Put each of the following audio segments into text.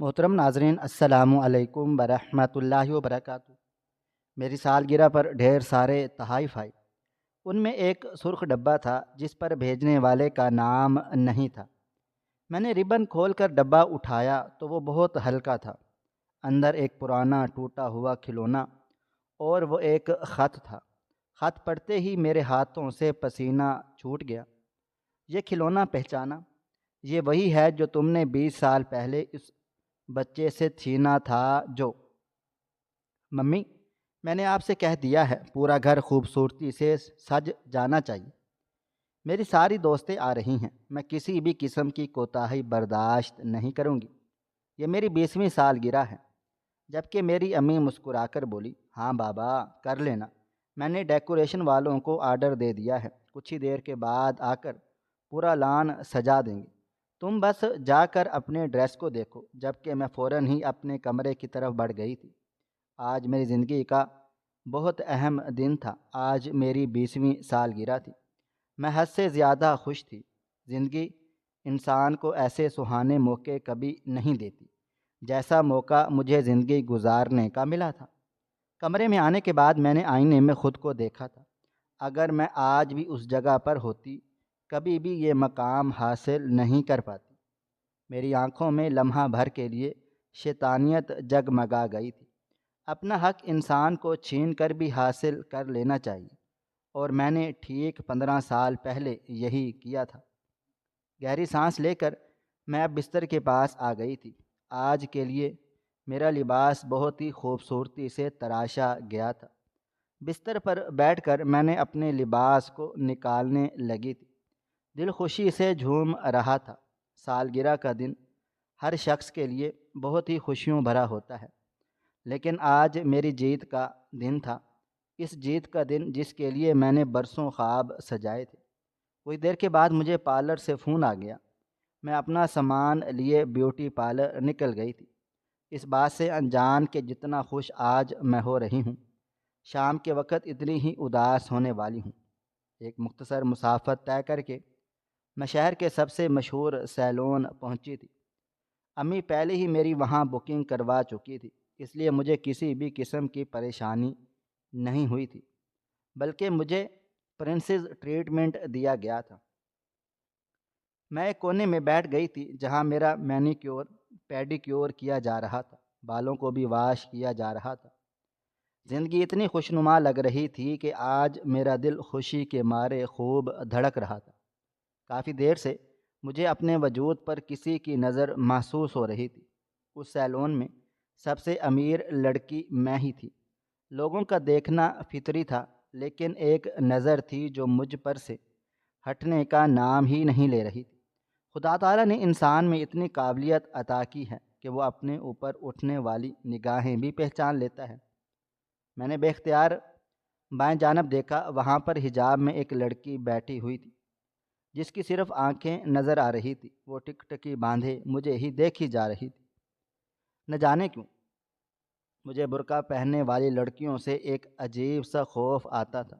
محترم ناظرین السلام علیکم ورحمۃ اللہ وبرکاتہ۔ میری سالگرہ پر ڈھیر سارے تحائف آئے۔ ان میں ایک سرخ ڈبہ تھا جس پر بھیجنے والے کا نام نہیں تھا۔ میں نے ربن کھول کر ڈبہ اٹھایا تو وہ بہت ہلکا تھا۔ اندر ایک پرانا ٹوٹا ہوا کھلونا اور وہ ایک خط تھا۔ خط پڑھتے ہی میرے ہاتھوں سے پسینہ چھوٹ گیا۔ یہ کھلونا پہچانا، یہ وہی ہے جو تم نے 20 سال پہلے اس بچے سے چھینا تھا جو ممی، میں نے آپ سے کہہ دیا ہے پورا گھر خوبصورتی سے سج جانا چاہیے۔ میری ساری دوستیں آ رہی ہیں، میں کسی بھی قسم کی کوتاہی برداشت نہیں کروں گی۔ یہ میری 20ویں سالگرہ ہے۔ جبکہ میری امی مسکرا کر بولی، ہاں بابا کر لینا، میں نے ڈیکوریشن والوں کو آرڈر دے دیا ہے، کچھ ہی دیر کے بعد آ کر پورا لان سجا دیں گے، تم بس جا کر اپنے ڈریس کو دیکھو۔ جبکہ میں فوراً ہی اپنے کمرے کی طرف بڑھ گئی تھی۔ آج میری زندگی کا بہت اہم دن تھا۔ آج میری 20ویں سالگرہ تھی۔ میں حد سے زیادہ خوش تھی۔ زندگی انسان کو ایسے سہانے موقع کبھی نہیں دیتی جیسا موقع مجھے زندگی گزارنے کا ملا تھا۔ کمرے میں آنے کے بعد میں نے آئینے میں خود کو دیکھا تھا۔ اگر میں آج بھی اس جگہ پر ہوتی کبھی بھی یہ مقام حاصل نہیں کر پاتی۔ میری آنکھوں میں لمحہ بھر کے لیے شیطانیت جگمگا گئی تھی۔ اپنا حق انسان کو چھین کر بھی حاصل کر لینا چاہیے، اور میں نے ٹھیک 15 سال پہلے یہی کیا تھا۔ گہری سانس لے کر میں اب بستر کے پاس آ گئی تھی۔ آج کے لیے میرا لباس بہت ہی خوبصورتی سے تراشا گیا تھا۔ بستر پر بیٹھ کر میں نے اپنے لباس کو نکالنے لگی تھی۔ دل خوشی سے جھوم رہا تھا۔ سالگرہ کا دن ہر شخص کے لیے بہت ہی خوشیوں بھرا ہوتا ہے، لیکن آج میری جیت کا دن تھا۔ اس جیت کا دن جس کے لیے میں نے برسوں خواب سجائے تھے۔ کچھ دیر کے بعد مجھے پارلر سے فون آ گیا۔ میں اپنا سامان لیے بیوٹی پارلر نکل گئی تھی، اس بات سے انجان کہ جتنا خوش آج میں ہو رہی ہوں، شام کے وقت اتنی ہی اداس ہونے والی ہوں۔ ایک مختصر مسافت طے کر کے میں شہر کے سب سے مشہور سیلون پہنچی تھی۔ امی پہلے ہی میری وہاں بکنگ کروا چکی تھی، اس لیے مجھے کسی بھی قسم کی پریشانی نہیں ہوئی تھی، بلکہ مجھے پرنسز ٹریٹمنٹ دیا گیا تھا۔ میں ایک کونے میں بیٹھ گئی تھی جہاں میرا مینیکیور پیڈیکیور کیا جا رہا تھا، بالوں کو بھی واش کیا جا رہا تھا۔ زندگی اتنی خوشنما لگ رہی تھی کہ آج میرا دل خوشی کے مارے خوب دھڑک رہا تھا۔ کافی دیر سے مجھے اپنے وجود پر کسی کی نظر محسوس ہو رہی تھی۔ اس سیلون میں سب سے امیر لڑکی میں ہی تھی۔ لوگوں کا دیکھنا فطری تھا، لیکن ایک نظر تھی جو مجھ پر سے ہٹنے کا نام ہی نہیں لے رہی تھی۔ خدا تعالیٰ نے انسان میں اتنی قابلیت عطا کی ہے کہ وہ اپنے اوپر اٹھنے والی نگاہیں بھی پہچان لیتا ہے۔ میں نے بے اختیار بائیں جانب دیکھا، وہاں پر حجاب میں ایک لڑکی بیٹھی ہوئی تھی جس کی صرف آنکھیں نظر آ رہی تھی۔ وہ ٹک ٹکی باندھے مجھے ہی دیکھی جا رہی تھی۔ نہ جانے کیوں مجھے برقع پہننے والی لڑکیوں سے ایک عجیب سا خوف آتا تھا،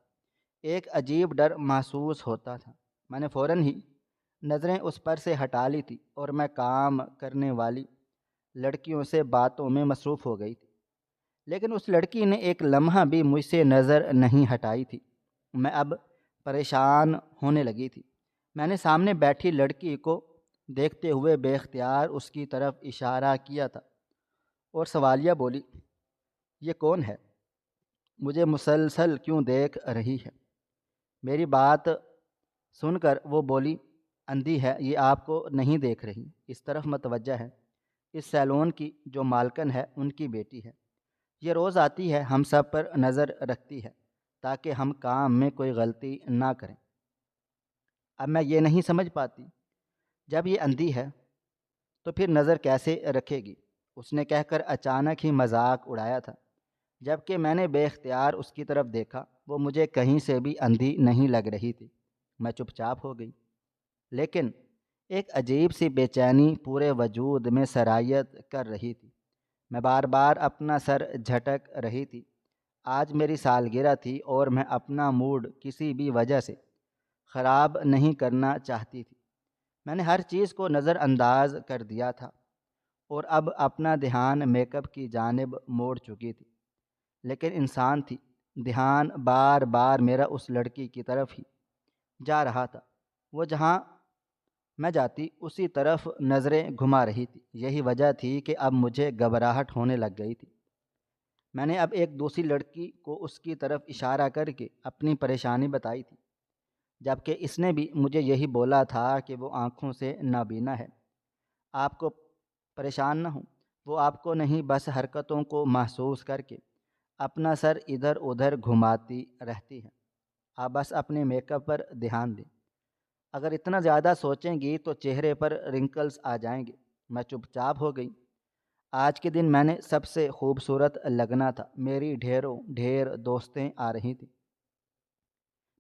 ایک عجیب ڈر محسوس ہوتا تھا۔ میں نے فوراً ہی نظریں اس پر سے ہٹا لی تھی اور میں کام کرنے والی لڑکیوں سے باتوں میں مصروف ہو گئی تھی، لیکن اس لڑکی نے ایک لمحہ بھی مجھ سے نظر نہیں ہٹائی تھی۔ میں اب پریشان ہونے لگی تھی۔ میں نے سامنے بیٹھی لڑکی کو دیکھتے ہوئے بے اختیار اس کی طرف اشارہ کیا تھا اور سوالیہ بولی، یہ کون ہے؟ مجھے مسلسل کیوں دیکھ رہی ہے؟ میری بات سن کر وہ بولی، اندھی ہے، یہ آپ کو نہیں دیکھ رہی، اس طرف متوجہ ہے، اس سیلون کی جو مالکن ہے ان کی بیٹی ہے، یہ روز آتی ہے، ہم سب پر نظر رکھتی ہے تاکہ ہم کام میں کوئی غلطی نہ کریں۔ اب میں یہ نہیں سمجھ پاتی، جب یہ اندھی ہے تو پھر نظر کیسے رکھے گی؟ اس نے کہہ کر اچانک ہی مذاق اڑایا تھا۔ جبکہ میں نے بے اختیار اس کی طرف دیکھا، وہ مجھے کہیں سے بھی اندھی نہیں لگ رہی تھی۔ میں چپ چاپ ہو گئی، لیکن ایک عجیب سی بے چینی پورے وجود میں سرایت کر رہی تھی۔ میں بار بار اپنا سر جھٹک رہی تھی۔ آج میری سالگرہ تھی اور میں اپنا موڈ کسی بھی وجہ سے خراب نہیں کرنا چاہتی تھی۔ میں نے ہر چیز کو نظر انداز کر دیا تھا، اور اب اپنا دھیان میک اپ کی جانب موڑ چکی تھی، لیکن انسان تھی، دھیان بار بار میرا اس لڑکی کی طرف ہی جا رہا تھا۔ وہ جہاں میں جاتی اسی طرف نظریں گھما رہی تھی۔ یہی وجہ تھی کہ اب مجھے گھبراہٹ ہونے لگ گئی تھی۔ میں نے اب ایک دوسری لڑکی کو اس کی طرف اشارہ کر کے اپنی پریشانی بتائی تھی، جبکہ اس نے بھی مجھے یہی بولا تھا کہ وہ آنکھوں سے نابینا ہے، آپ کو پریشان نہ ہوں۔ وہ آپ کو نہیں، بس حرکتوں کو محسوس کر کے اپنا سر ادھر ادھر گھماتی رہتی ہے، آپ بس اپنے میک اپ پر دھیان دیں۔ اگر اتنا زیادہ سوچیں گی تو چہرے پر رنکلز آ جائیں گے۔ میں چپ چاپ ہو گئی۔ آج کے دن میں نے سب سے خوبصورت لگنا تھا، میری ڈھیروں ڈھیر دوستیں آ رہی تھیں۔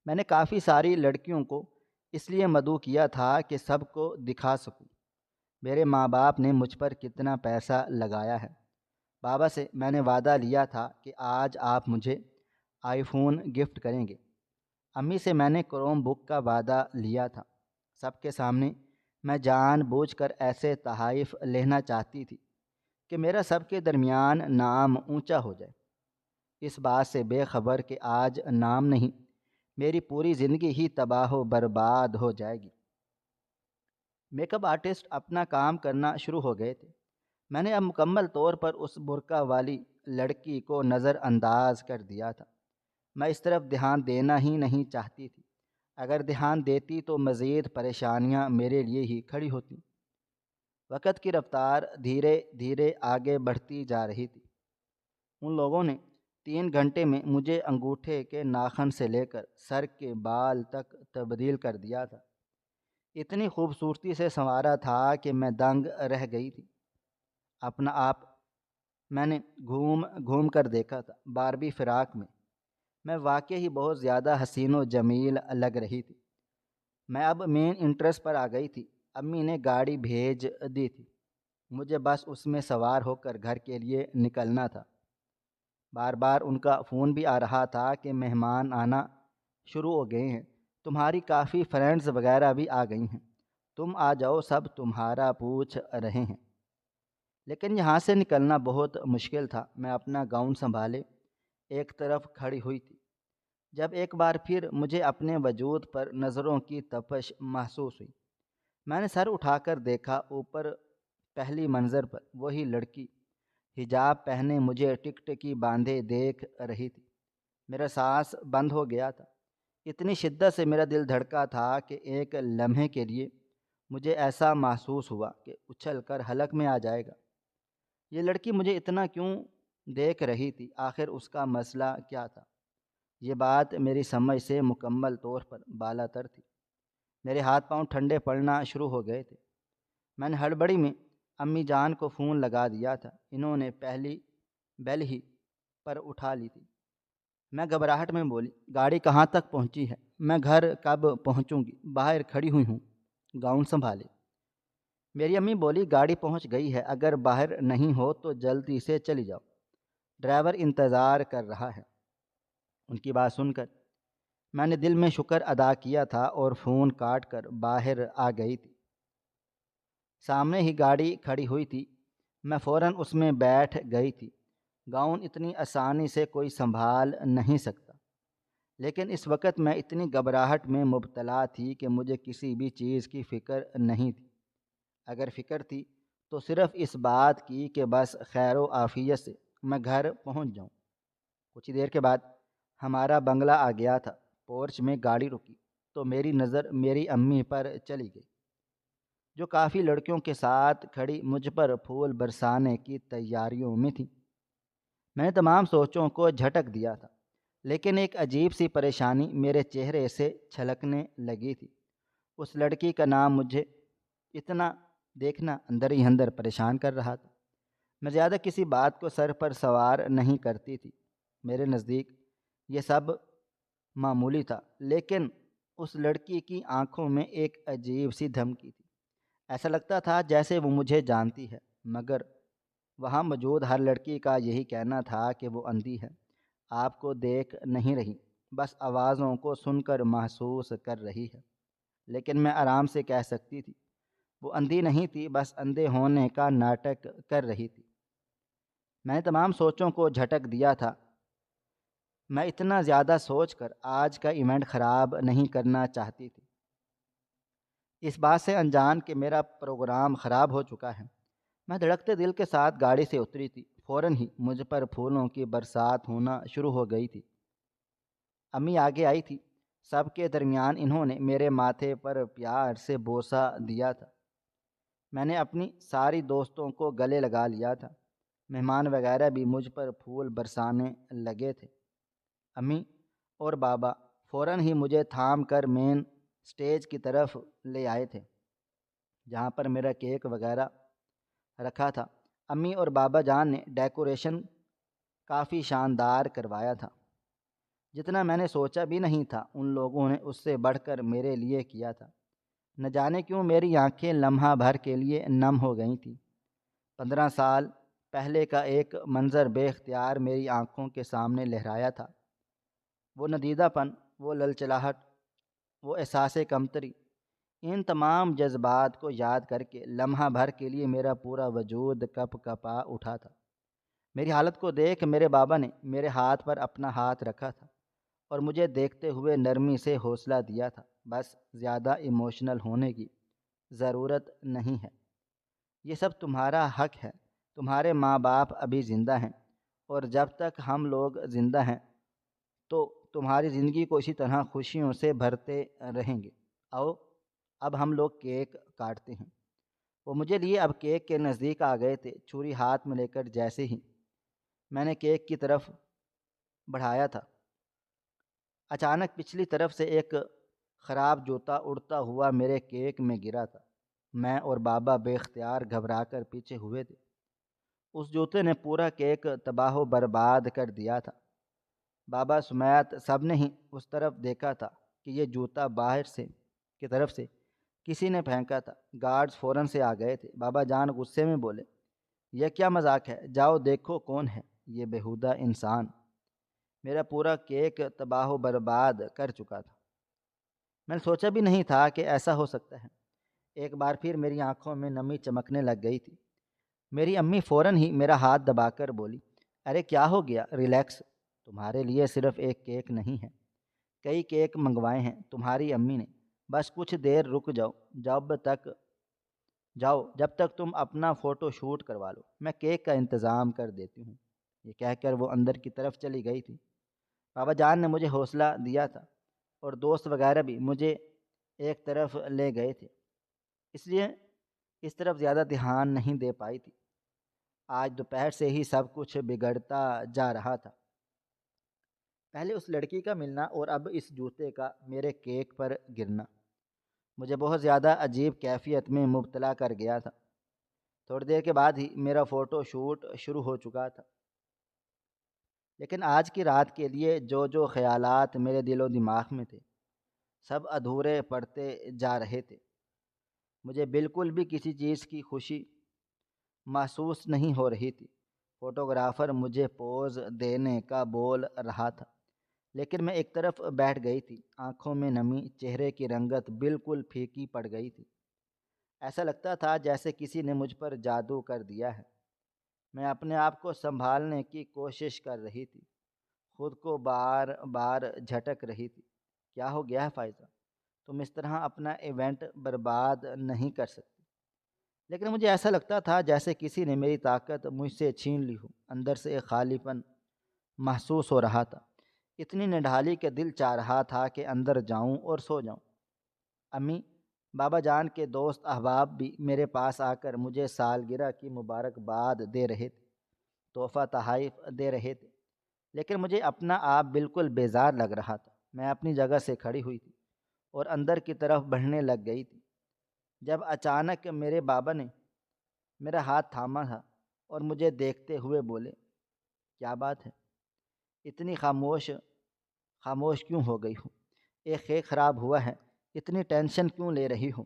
میں نے کافی ساری لڑکیوں کو اس لیے مدعو کیا تھا کہ سب کو دکھا سکوں میرے ماں باپ نے مجھ پر کتنا پیسہ لگایا ہے۔ بابا سے میں نے وعدہ لیا تھا کہ آج آپ مجھے آئی فون گفٹ کریں گے۔ امی سے میں نے کروم بک کا وعدہ لیا تھا۔ سب کے سامنے میں جان بوجھ کر ایسے تحائف لینا چاہتی تھی کہ میرا سب کے درمیان نام اونچا ہو جائے، اس بات سے بے خبر کہ آج نام نہیں، میری پوری زندگی ہی تباہ و برباد ہو جائے گی۔ میک اپ آرٹسٹ اپنا کام کرنا شروع ہو گئے تھے۔ میں نے اب مکمل طور پر اس برقع والی لڑکی کو نظر انداز کر دیا تھا۔ میں اس طرف دھیان دینا ہی نہیں چاہتی تھی۔ اگر دھیان دیتی تو مزید پریشانیاں میرے لیے ہی کھڑی ہوتیں۔ وقت کی رفتار دھیرے دھیرے آگے بڑھتی جا رہی تھی۔ ان لوگوں نے 3 گھنٹے میں مجھے انگوٹھے کے ناخن سے لے کر سر کے بال تک تبدیل کر دیا تھا۔ اتنی خوبصورتی سے سنوارا تھا کہ میں دنگ رہ گئی تھی۔ اپنا آپ میں نے گھوم گھوم کر دیکھا تھا۔ باربی فراق میں واقعی ہی بہت زیادہ حسین و جمیل لگ رہی تھی۔ میں اب مین انٹرسٹ پر آ گئی تھی۔ امی نے گاڑی بھیج دی تھی، مجھے بس اس میں سوار ہو کر گھر کے لیے نکلنا تھا۔ بار بار ان کا فون بھی آ رہا تھا کہ مہمان آنا شروع ہو گئے ہیں، تمہاری کافی فرینڈز وغیرہ بھی آ گئی ہیں، تم آ جاؤ، سب تمہارا پوچھ رہے ہیں۔ لیکن یہاں سے نکلنا بہت مشکل تھا۔ میں اپنا گاؤن سنبھالے ایک طرف کھڑی ہوئی تھی جب ایک بار پھر مجھے اپنے وجود پر نظروں کی تپش محسوس ہوئی۔ میں نے سر اٹھا کر دیکھا، اوپر پہلی منظر پر وہی لڑکی حجاب پہنے مجھے ٹکٹکی باندھے دیکھ رہی تھی۔ میرا سانس بند ہو گیا تھا۔ اتنی شدت سے میرا دل دھڑکا تھا کہ ایک لمحے کے لیے مجھے ایسا محسوس ہوا کہ اچھل کر حلق میں آ جائے گا۔ یہ لڑکی مجھے اتنا کیوں دیکھ رہی تھی؟ آخر اس کا مسئلہ کیا تھا؟ یہ بات میری سمجھ سے مکمل طور پر بالاتر تھی۔ میرے ہاتھ پاؤں ٹھنڈے پڑنا شروع ہو گئے تھے۔ میں نے ہڑبڑی میں امی جان کو فون لگا دیا تھا، انہوں نے پہلی بیل ہی پر اٹھا لی تھی۔ میں گھبراہٹ میں بولی، گاڑی کہاں تک پہنچی ہے؟ میں گھر کب پہنچوں گی؟ باہر کھڑی ہوئی ہوں، گاؤن سنبھالے۔ میری امی بولی، گاڑی پہنچ گئی ہے، اگر باہر نہیں ہو تو جلدی سے چلی جاؤ، ڈرائیور انتظار کر رہا ہے۔ ان کی بات سن کر میں نے دل میں شکر ادا کیا تھا اور فون کاٹ کر باہر آ گئی تھی۔ سامنے ہی گاڑی کھڑی ہوئی تھی، میں فوراً اس میں بیٹھ گئی تھی۔ گاؤن اتنی آسانی سے کوئی سنبھال نہیں سکتا، لیکن اس وقت میں اتنی گھبراہٹ میں مبتلا تھی کہ مجھے کسی بھی چیز کی فکر نہیں تھی۔ اگر فکر تھی تو صرف اس بات کی کہ بس خیر و عافیت سے میں گھر پہنچ جاؤں۔ کچھ دیر کے بعد ہمارا بنگلہ آ گیا تھا۔ پورچ میں گاڑی رکی تو میری نظر میری امی پر چلی گئی، جو کافی لڑکیوں کے ساتھ کھڑی مجھ پر پھول برسانے کی تیاریوں میں تھی۔ میں نے تمام سوچوں کو جھٹک دیا تھا، لیکن ایک عجیب سی پریشانی میرے چہرے سے چھلکنے لگی تھی۔ اس لڑکی کا نام مجھے اتنا دیکھنا اندر ہی اندر پریشان کر رہا تھا۔ میں زیادہ کسی بات کو سر پر سوار نہیں کرتی تھی، میرے نزدیک یہ سب معمولی تھا، لیکن اس لڑکی کی آنکھوں میں ایک عجیب سی دھمکی تھی۔ ایسا لگتا تھا جیسے وہ مجھے جانتی ہے، مگر وہاں موجود ہر لڑکی کا یہی کہنا تھا کہ وہ اندھی ہے، آپ کو دیکھ نہیں رہی، بس آوازوں کو سن کر محسوس کر رہی ہے۔ لیکن میں آرام سے کہہ سکتی تھی، وہ اندھی نہیں تھی، بس اندھے ہونے کا ناٹک کر رہی تھی۔ میں نے تمام سوچوں کو جھٹک دیا تھا۔ میں اتنا زیادہ سوچ کر آج کا ایونٹ خراب نہیں کرنا چاہتی تھی، اس بات سے انجان کہ میرا پروگرام خراب ہو چکا ہے۔ میں دھڑکتے دل کے ساتھ گاڑی سے اتری تھی، فوراً ہی مجھ پر پھولوں کی برسات ہونا شروع ہو گئی تھی۔ امی آگے آئی تھی، سب کے درمیان انہوں نے میرے ماتھے پر پیار سے بوسہ دیا تھا۔ میں نے اپنی ساری دوستوں کو گلے لگا لیا تھا، مہمان وغیرہ بھی مجھ پر پھول برسانے لگے تھے۔ امی اور بابا فوراً ہی مجھے تھام کر مین سٹیج کی طرف لے آئے تھے، جہاں پر میرا کیک وغیرہ رکھا تھا۔ امی اور بابا جان نے ڈیکوریشن کافی شاندار کروایا تھا، جتنا میں نے سوچا بھی نہیں تھا ان لوگوں نے اس سے بڑھ کر میرے لیے کیا تھا۔ نہ جانے کیوں میری آنکھیں لمحہ بھر کے لیے نم ہو گئی تھیں۔ 15 سال پہلے کا ایک منظر بے اختیار میری آنکھوں کے سامنے لہرایا تھا۔ وہ ندیدہ پن، وہ للچلاہٹ، وہ احساس کمتری، ان تمام جذبات کو یاد کر کے لمحہ بھر کے لیے میرا پورا وجود کپ کپا اٹھا تھا۔ میری حالت کو دیکھ میرے بابا نے میرے ہاتھ پر اپنا ہاتھ رکھا تھا اور مجھے دیکھتے ہوئے نرمی سے حوصلہ دیا تھا، بس زیادہ ایموشنل ہونے کی ضرورت نہیں ہے، یہ سب تمہارا حق ہے، تمہارے ماں باپ ابھی زندہ ہیں اور جب تک ہم لوگ زندہ ہیں تو تمہاری زندگی کو اسی طرح خوشیوں سے بھرتے رہیں گے۔ آؤ اب ہم لوگ کیک کاٹتے ہیں۔ وہ مجھے لیے اب کیک کے نزدیک آ گئے تھے، چھری ہاتھ میں لے کر جیسے ہی میں نے کیک کی طرف بڑھایا تھا، اچانک پچھلی طرف سے ایک خراب جوتا اڑتا ہوا میرے کیک میں گرا تھا۔ میں اور بابا بے اختیار گھبرا کر پیچھے ہوئے تھے۔ اس جوتے نے پورا کیک تباہ و برباد کر دیا تھا۔ بابا سمیت سب نے ہی اس طرف دیکھا تھا کہ یہ جوتا باہر سے کی طرف سے کسی نے پھینکا تھا۔ گارڈز فوراً سے آ گئے تھے۔ بابا جان غصے میں بولے، یہ کیا مذاق ہے؟ جاؤ دیکھو کون ہے یہ بیہودہ انسان۔ میرا پورا کیک تباہ و برباد کر چکا تھا۔ میں نے سوچا بھی نہیں تھا کہ ایسا ہو سکتا ہے۔ ایک بار پھر میری آنکھوں میں نمی چمکنے لگ گئی تھی۔ میری امی فوراً ہی میرا ہاتھ دبا کر بولی، ارے کیا ہو گیا؟ ریلیکس، تمہارے لیے صرف ایک کیک نہیں ہے، کئی کیک منگوائے ہیں تمہاری امی نے، بس کچھ دیر رک جاؤ، جب تک تم اپنا فوٹو شوٹ کروا لو، میں کیک کا انتظام کر دیتی ہوں۔ یہ کہہ کر وہ اندر کی طرف چلی گئی تھی۔ بابا جان نے مجھے حوصلہ دیا تھا اور دوست وغیرہ بھی مجھے ایک طرف لے گئے تھے، اس لیے اس طرف زیادہ دھیان نہیں دے پائی تھی۔ آج دوپہر سے ہی سب کچھ بگڑتا جا رہا تھا، پہلے اس لڑکی کا ملنا اور اب اس جوتے کا میرے کیک پر گرنا مجھے بہت زیادہ عجیب کیفیت میں مبتلا کر گیا تھا۔ تھوڑی دیر کے بعد ہی میرا فوٹو شوٹ شروع ہو چکا تھا، لیکن آج کی رات کے لیے جو خیالات میرے دل و دماغ میں تھے سب ادھورے پڑتے جا رہے تھے۔ مجھے بالکل بھی کسی چیز کی خوشی محسوس نہیں ہو رہی تھی۔ فوٹوگرافر مجھے پوز دینے کا بول رہا تھا، لیکن میں ایک طرف بیٹھ گئی تھی، آنکھوں میں نمی، چہرے کی رنگت بالکل پھیکی پڑ گئی تھی۔ ایسا لگتا تھا جیسے کسی نے مجھ پر جادو کر دیا ہے۔ میں اپنے آپ کو سنبھالنے کی کوشش کر رہی تھی، خود کو بار بار جھٹک رہی تھی۔ کیا ہو گیا ہے فائزہ؟ تم اس طرح اپنا ایونٹ برباد نہیں کر سکتی۔ لیکن مجھے ایسا لگتا تھا جیسے کسی نے میری طاقت مجھ سے چھین لی ہو۔ اندر سے ایک خالی پن محسوس ہو رہا تھا، اتنی نڈھالی کہ دل چاہ رہا تھا کہ اندر جاؤں اور سو جاؤں۔ امی، بابا جان کے دوست احباب بھی میرے پاس آ کر مجھے سالگرہ کی مبارکباد دے رہے تھے، تحفہ تحائف دے رہے تھے، لیکن مجھے اپنا آپ بالکل بیزار لگ رہا تھا۔ میں اپنی جگہ سے کھڑی ہوئی تھی اور اندر کی طرف بڑھنے لگ گئی تھی، جب اچانک میرے بابا نے میرا ہاتھ تھاما تھا اور مجھے دیکھتے ہوئے بولے، کیا بات ہے؟ اتنی خاموش کیوں ہو گئی ہو؟ ایک کیک خراب ہوا ہے، اتنی ٹینشن کیوں لے رہی ہو؟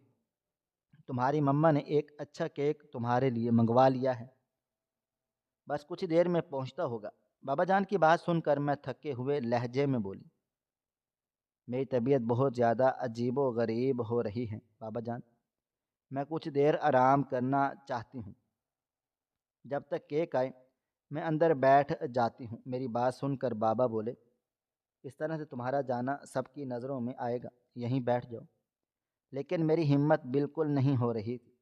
تمہاری مما نے ایک اچھا کیک تمہارے لیے منگوا لیا ہے، بس کچھ دیر میں پہنچتا ہوگا۔ بابا جان کی بات سن کر میں تھکے ہوئے لہجے میں بولی، میری طبیعت بہت زیادہ عجیب و غریب ہو رہی ہے بابا جان، میں کچھ دیر آرام کرنا چاہتی ہوں، جب تک کیک آئے میں اندر بیٹھ جاتی ہوں۔ میری بات سن کر بابا بولے، اس طرح سے تمہارا جانا سب کی نظروں میں آئے گا، یہیں بیٹھ جاؤ۔ لیکن میری ہمت بالکل نہیں ہو رہی تھی۔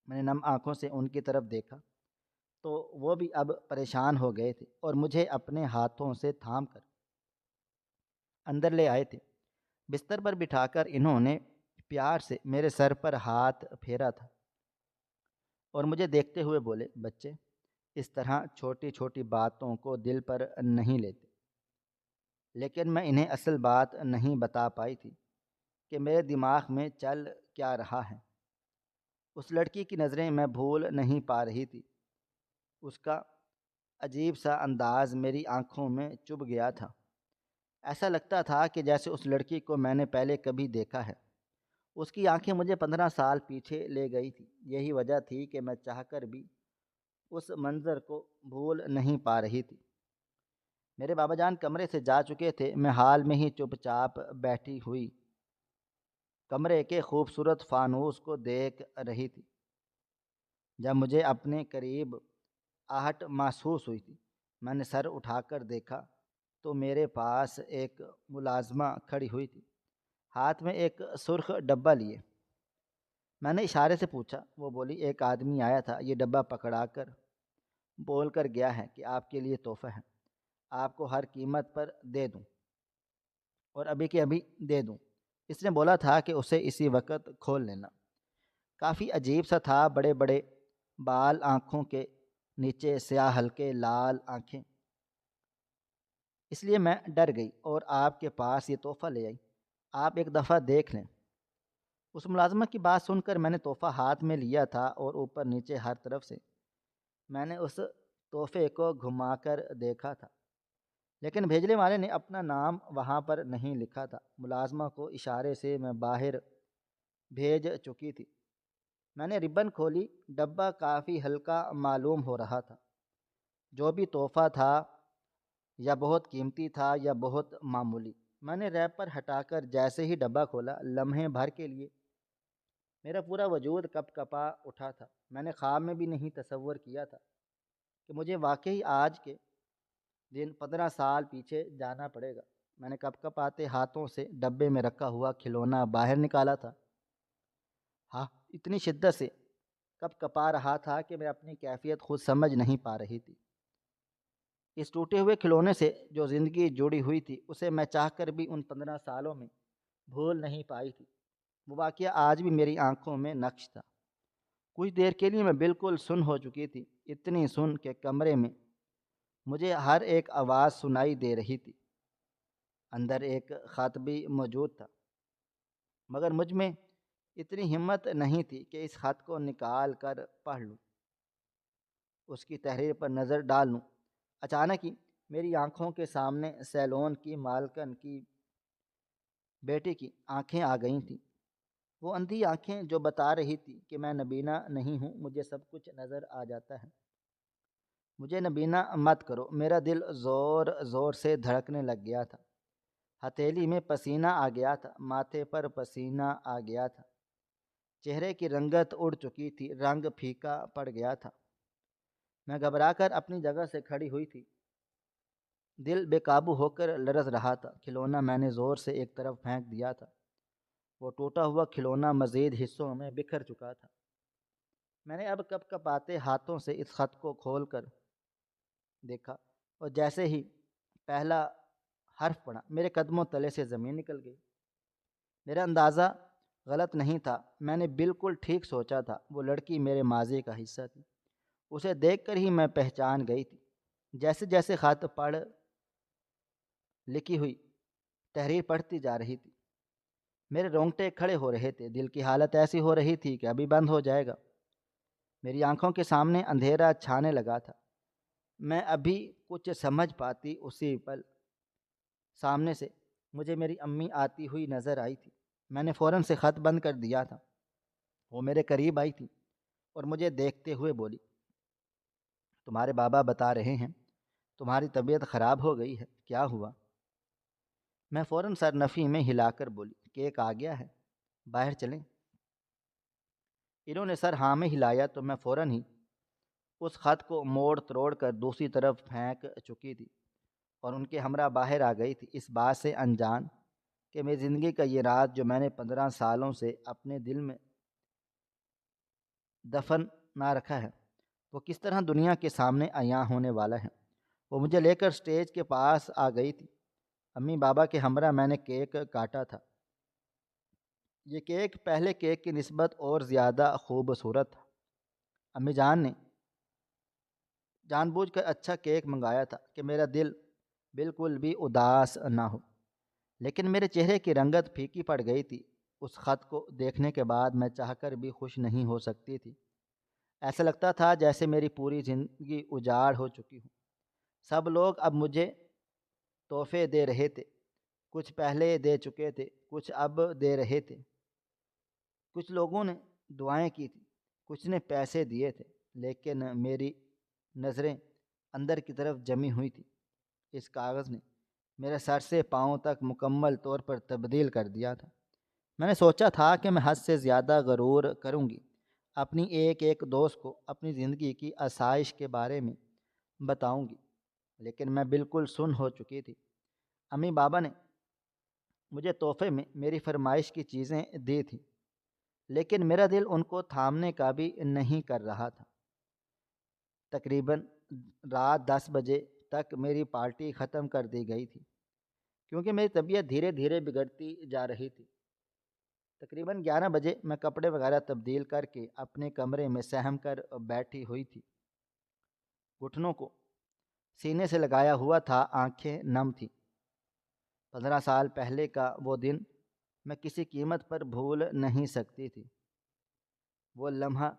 میں نے نم آنکھوں سے ان کی طرف دیکھا تو وہ بھی اب پریشان ہو گئے تھے اور مجھے اپنے ہاتھوں سے تھام کر اندر لے آئے تھے۔ بستر پر بٹھا کر انہوں نے پیار سے میرے سر پر ہاتھ پھیرا تھا اور مجھے دیکھتے ہوئے بولے، بچے اس طرح چھوٹی چھوٹی باتوں کو دل پر نہیں لیتے۔ لیکن میں انہیں اصل بات نہیں بتا پائی تھی کہ میرے دماغ میں چل کیا رہا ہے۔ اس لڑکی کی نظریں میں بھول نہیں پا رہی تھی۔ اس کا عجیب سا انداز میری آنکھوں میں چبھ گیا تھا۔ ایسا لگتا تھا کہ جیسے اس لڑکی کو میں نے پہلے کبھی دیکھا ہے۔ اس کی آنکھیں مجھے 15 سال پیچھے لے گئی تھی۔ یہی وجہ تھی کہ میں چاہ کر بھی اس منظر کو بھول نہیں پا رہی تھی۔ میرے بابا جان کمرے سے جا چکے تھے۔ میں حال میں ہی چپ چاپ بیٹھی ہوئی کمرے کے خوبصورت فانوس کو دیکھ رہی تھی۔ جب مجھے اپنے قریب آہٹ محسوس ہوئی تھی، میں نے سر اٹھا کر دیکھا تو میرے پاس ایک ملازمہ کھڑی ہوئی تھی، ہاتھ میں ایک سرخ ڈبہ لیے۔ میں نے اشارے سے پوچھا۔ وہ بولی، ایک آدمی آیا تھا، یہ ڈبہ پکڑا کر بول کر گیا ہے کہ آپ کے لیے تحفہ ہے، آپ کو ہر قیمت پر دے دوں اور ابھی کے ابھی دے دوں۔ اس نے بولا تھا کہ اسے اسی وقت کھول لینا۔ کافی عجیب سا تھا، بڑے بڑے بال، آنکھوں کے نیچے سیاہ ہلکے لال آنکھیں۔ اس لیے میں ڈر گئی اور آپ کے پاس یہ تحفہ لے آئی، آپ ایک دفعہ دیکھ لیں۔ اس ملازمہ کی بات سن کر میں نے تحفہ ہاتھ میں لیا تھا اور اوپر نیچے ہر طرف سے میں نے اس تحفے کو گھما کر دیکھا تھا، لیکن بھیجنے والے نے اپنا نام وہاں پر نہیں لکھا تھا۔ ملازمہ کو اشارے سے میں باہر بھیج چکی تھی۔ میں نے ربن کھولی، ڈبہ کافی ہلکا معلوم ہو رہا تھا۔ جو بھی تحفہ تھا یا بہت قیمتی تھا یا بہت معمولی۔ میں نے ریپر ہٹا کر جیسے ہی ڈبہ کھولا، لمحے بھر کے لیے میرا پورا وجود کپ کپا اٹھا تھا۔ میں نے خواب میں بھی نہیں تصور کیا تھا کہ مجھے واقعی آج کے دن 15 سال پیچھے جانا پڑے گا۔ میں نے کپ کپاتے ہاتھوں سے ڈبے میں رکھا ہوا کھلونا باہر نکالا تھا۔ ہاں، اتنی شدت سے کپ کپا رہا تھا کہ میں اپنی کیفیت خود سمجھ نہیں پا رہی تھی۔ اس ٹوٹے ہوئے کھلونے سے جو زندگی جڑی ہوئی تھی، اسے میں چاہ کر بھی ان 15 سالوں میں بھول نہیں پائی تھی۔ وہ واقعہ آج بھی میری آنکھوں میں نقش تھا۔ کچھ دیر کے لیے میں بالکل سن ہو چکی تھی، اتنی سن کہ کمرے میں مجھے ہر ایک آواز سنائی دے رہی تھی۔ اندر ایک خط بھی موجود تھا، مگر مجھ میں اتنی ہمت نہیں تھی کہ اس خط کو نکال کر پڑھ لوں، اس کی تحریر پر نظر ڈال لوں۔ اچانک ہی میری آنکھوں کے سامنے سیلون کی مالکن کی بیٹی کی آنکھیں آ گئی تھیں۔ وہ اندھی آنکھیں جو بتا رہی تھی کہ میں نبینہ نہیں ہوں، مجھے سب کچھ نظر آ جاتا ہے۔ مجھے نبینہ مت کرو۔ میرا دل زور زور سے دھڑکنے لگ گیا تھا، ہتھیلی میں پسینہ آ گیا تھا، ماتھے پر پسینہ آ گیا تھا، چہرے کی رنگت اڑ چکی تھی، رنگ پھیکا پڑ گیا تھا۔ میں گھبرا کر اپنی جگہ سے کھڑی ہوئی تھی، دل بے قابو ہو کر لرز رہا تھا۔ کھلونا میں نے زور سے ایک طرف پھینک دیا تھا۔ وہ ٹوٹا ہوا کھلونا مزید حصوں میں بکھر چکا تھا۔ میں نے اب کپ کپاتے ہاتھوں سے اس خط کو کھول کر دیکھا اور جیسے ہی پہلا حرف پڑھا، میرے قدموں تلے سے زمین نکل گئی۔ میرا اندازہ غلط نہیں تھا، میں نے بالکل ٹھیک سوچا تھا۔ وہ لڑکی میرے ماضی کا حصہ تھی، اسے دیکھ کر ہی میں پہچان گئی تھی۔ جیسے جیسے خط پڑھ لکھی ہوئی تحریر پڑھتی جا رہی تھی، میرے رونگٹے کھڑے ہو رہے تھے، دل کی حالت ایسی ہو رہی تھی کہ ابھی بند ہو جائے گا۔ میری آنکھوں کے سامنے اندھیرا چھانے لگا تھا۔ میں ابھی کچھ سمجھ پاتی اسی پل سامنے سے مجھے میری امی آتی ہوئی نظر آئی تھی۔ میں نے فوراً سے خط بند کر دیا تھا۔ وہ میرے قریب آئی تھی اور مجھے دیکھتے ہوئے بولی، تمہارے بابا بتا رہے ہیں تمہاری طبیعت خراب ہو گئی ہے، کیا ہوا؟ میں فوراً سر نفی میں ہلا کر بولی، کیک آ گیا ہے، باہر چلیں۔ انہوں نے سر ہاں میں ہلایا تو میں فوراً ہی اس خط کو موڑ تروڑ کر دوسری طرف پھینک چکی تھی اور ان کے ہمراہ باہر آ گئی تھی، اس بات سے انجان کہ میری زندگی کا یہ راز جو میں نے 15 سالوں سے اپنے دل میں دفن نہ رکھا ہے وہ کس طرح دنیا کے سامنے عیاں ہونے والا ہے۔ وہ مجھے لے کر سٹیج کے پاس آ گئی تھی۔ امی بابا کے ہمراہ میں نے کیک کاٹا تھا۔ یہ کیک پہلے کیک کی نسبت اور زیادہ خوبصورت تھا۔ امی جان نے جان بوجھ کر اچھا کیک منگایا تھا کہ میرا دل بالکل بھی اداس نہ ہو، لیکن میرے چہرے کی رنگت پھیکی پڑ گئی تھی۔ اس خط کو دیکھنے کے بعد میں چاہ کر بھی خوش نہیں ہو سکتی تھی۔ ایسا لگتا تھا جیسے میری پوری زندگی اجاڑ ہو چکی ہو۔ سب لوگ اب مجھے تحفے دے رہے تھے، کچھ پہلے دے چکے تھے، کچھ اب دے رہے تھے۔ کچھ لوگوں نے دعائیں کی تھی، کچھ نے پیسے دیے تھے، لیکن میری نظریں اندر کی طرف جمی ہوئی تھی۔ اس کاغذ نے میرے سر سے پاؤں تک مکمل طور پر تبدیل کر دیا تھا۔ میں نے سوچا تھا کہ میں حد سے زیادہ غرور کروں گی، اپنی ایک ایک دوست کو اپنی زندگی کی آسائش کے بارے میں بتاؤں گی، لیکن میں بالکل سن ہو چکی تھی۔ امی بابا نے مجھے تحفے میں میری فرمائش کی چیزیں دی تھیں، لیکن میرا دل ان کو تھامنے کا بھی نہیں کر رہا تھا۔ تقریباً رات 10 بجے تک میری پارٹی ختم کر دی گئی تھی، کیونکہ میری طبیعت دھیرے دھیرے بگڑتی جا رہی تھی۔ تقریباً 11 بجے میں کپڑے وغیرہ تبدیل کر کے اپنے کمرے میں سہم کر بیٹھی ہوئی تھی۔ گھٹنوں کو سینے سے لگایا ہوا تھا، آنکھیں نم تھیں۔ 15 سال پہلے کا وہ دن میں کسی قیمت پر بھول نہیں سکتی تھی۔ وہ لمحہ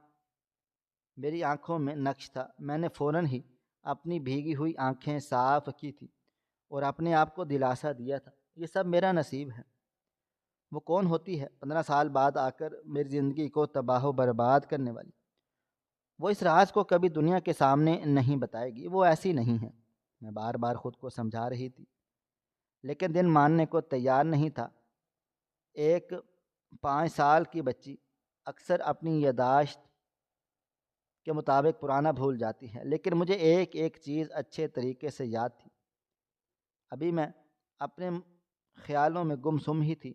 میری آنکھوں میں نقش تھا۔ میں نے فوراً ہی اپنی بھیگی ہوئی آنکھیں صاف کی تھی اور اپنے آپ کو دلاسا دیا تھا، یہ سب میرا نصیب ہے۔ وہ کون ہوتی ہے 15 سال بعد آ کر میری زندگی کو تباہ و برباد کرنے والی؟ وہ اس راز کو کبھی دنیا کے سامنے نہیں بتائے گی، وہ ایسی نہیں ہے۔ میں بار بار خود کو سمجھا رہی تھی، لیکن دل ماننے کو تیار نہیں تھا۔ ایک 5 سال کی بچی اکثر اپنی یادداشت کے مطابق پرانا بھول جاتی ہے، لیکن مجھے ایک ایک چیز اچھے طریقے سے یاد تھی۔ ابھی میں اپنے خیالوں میں گم سم ہی تھی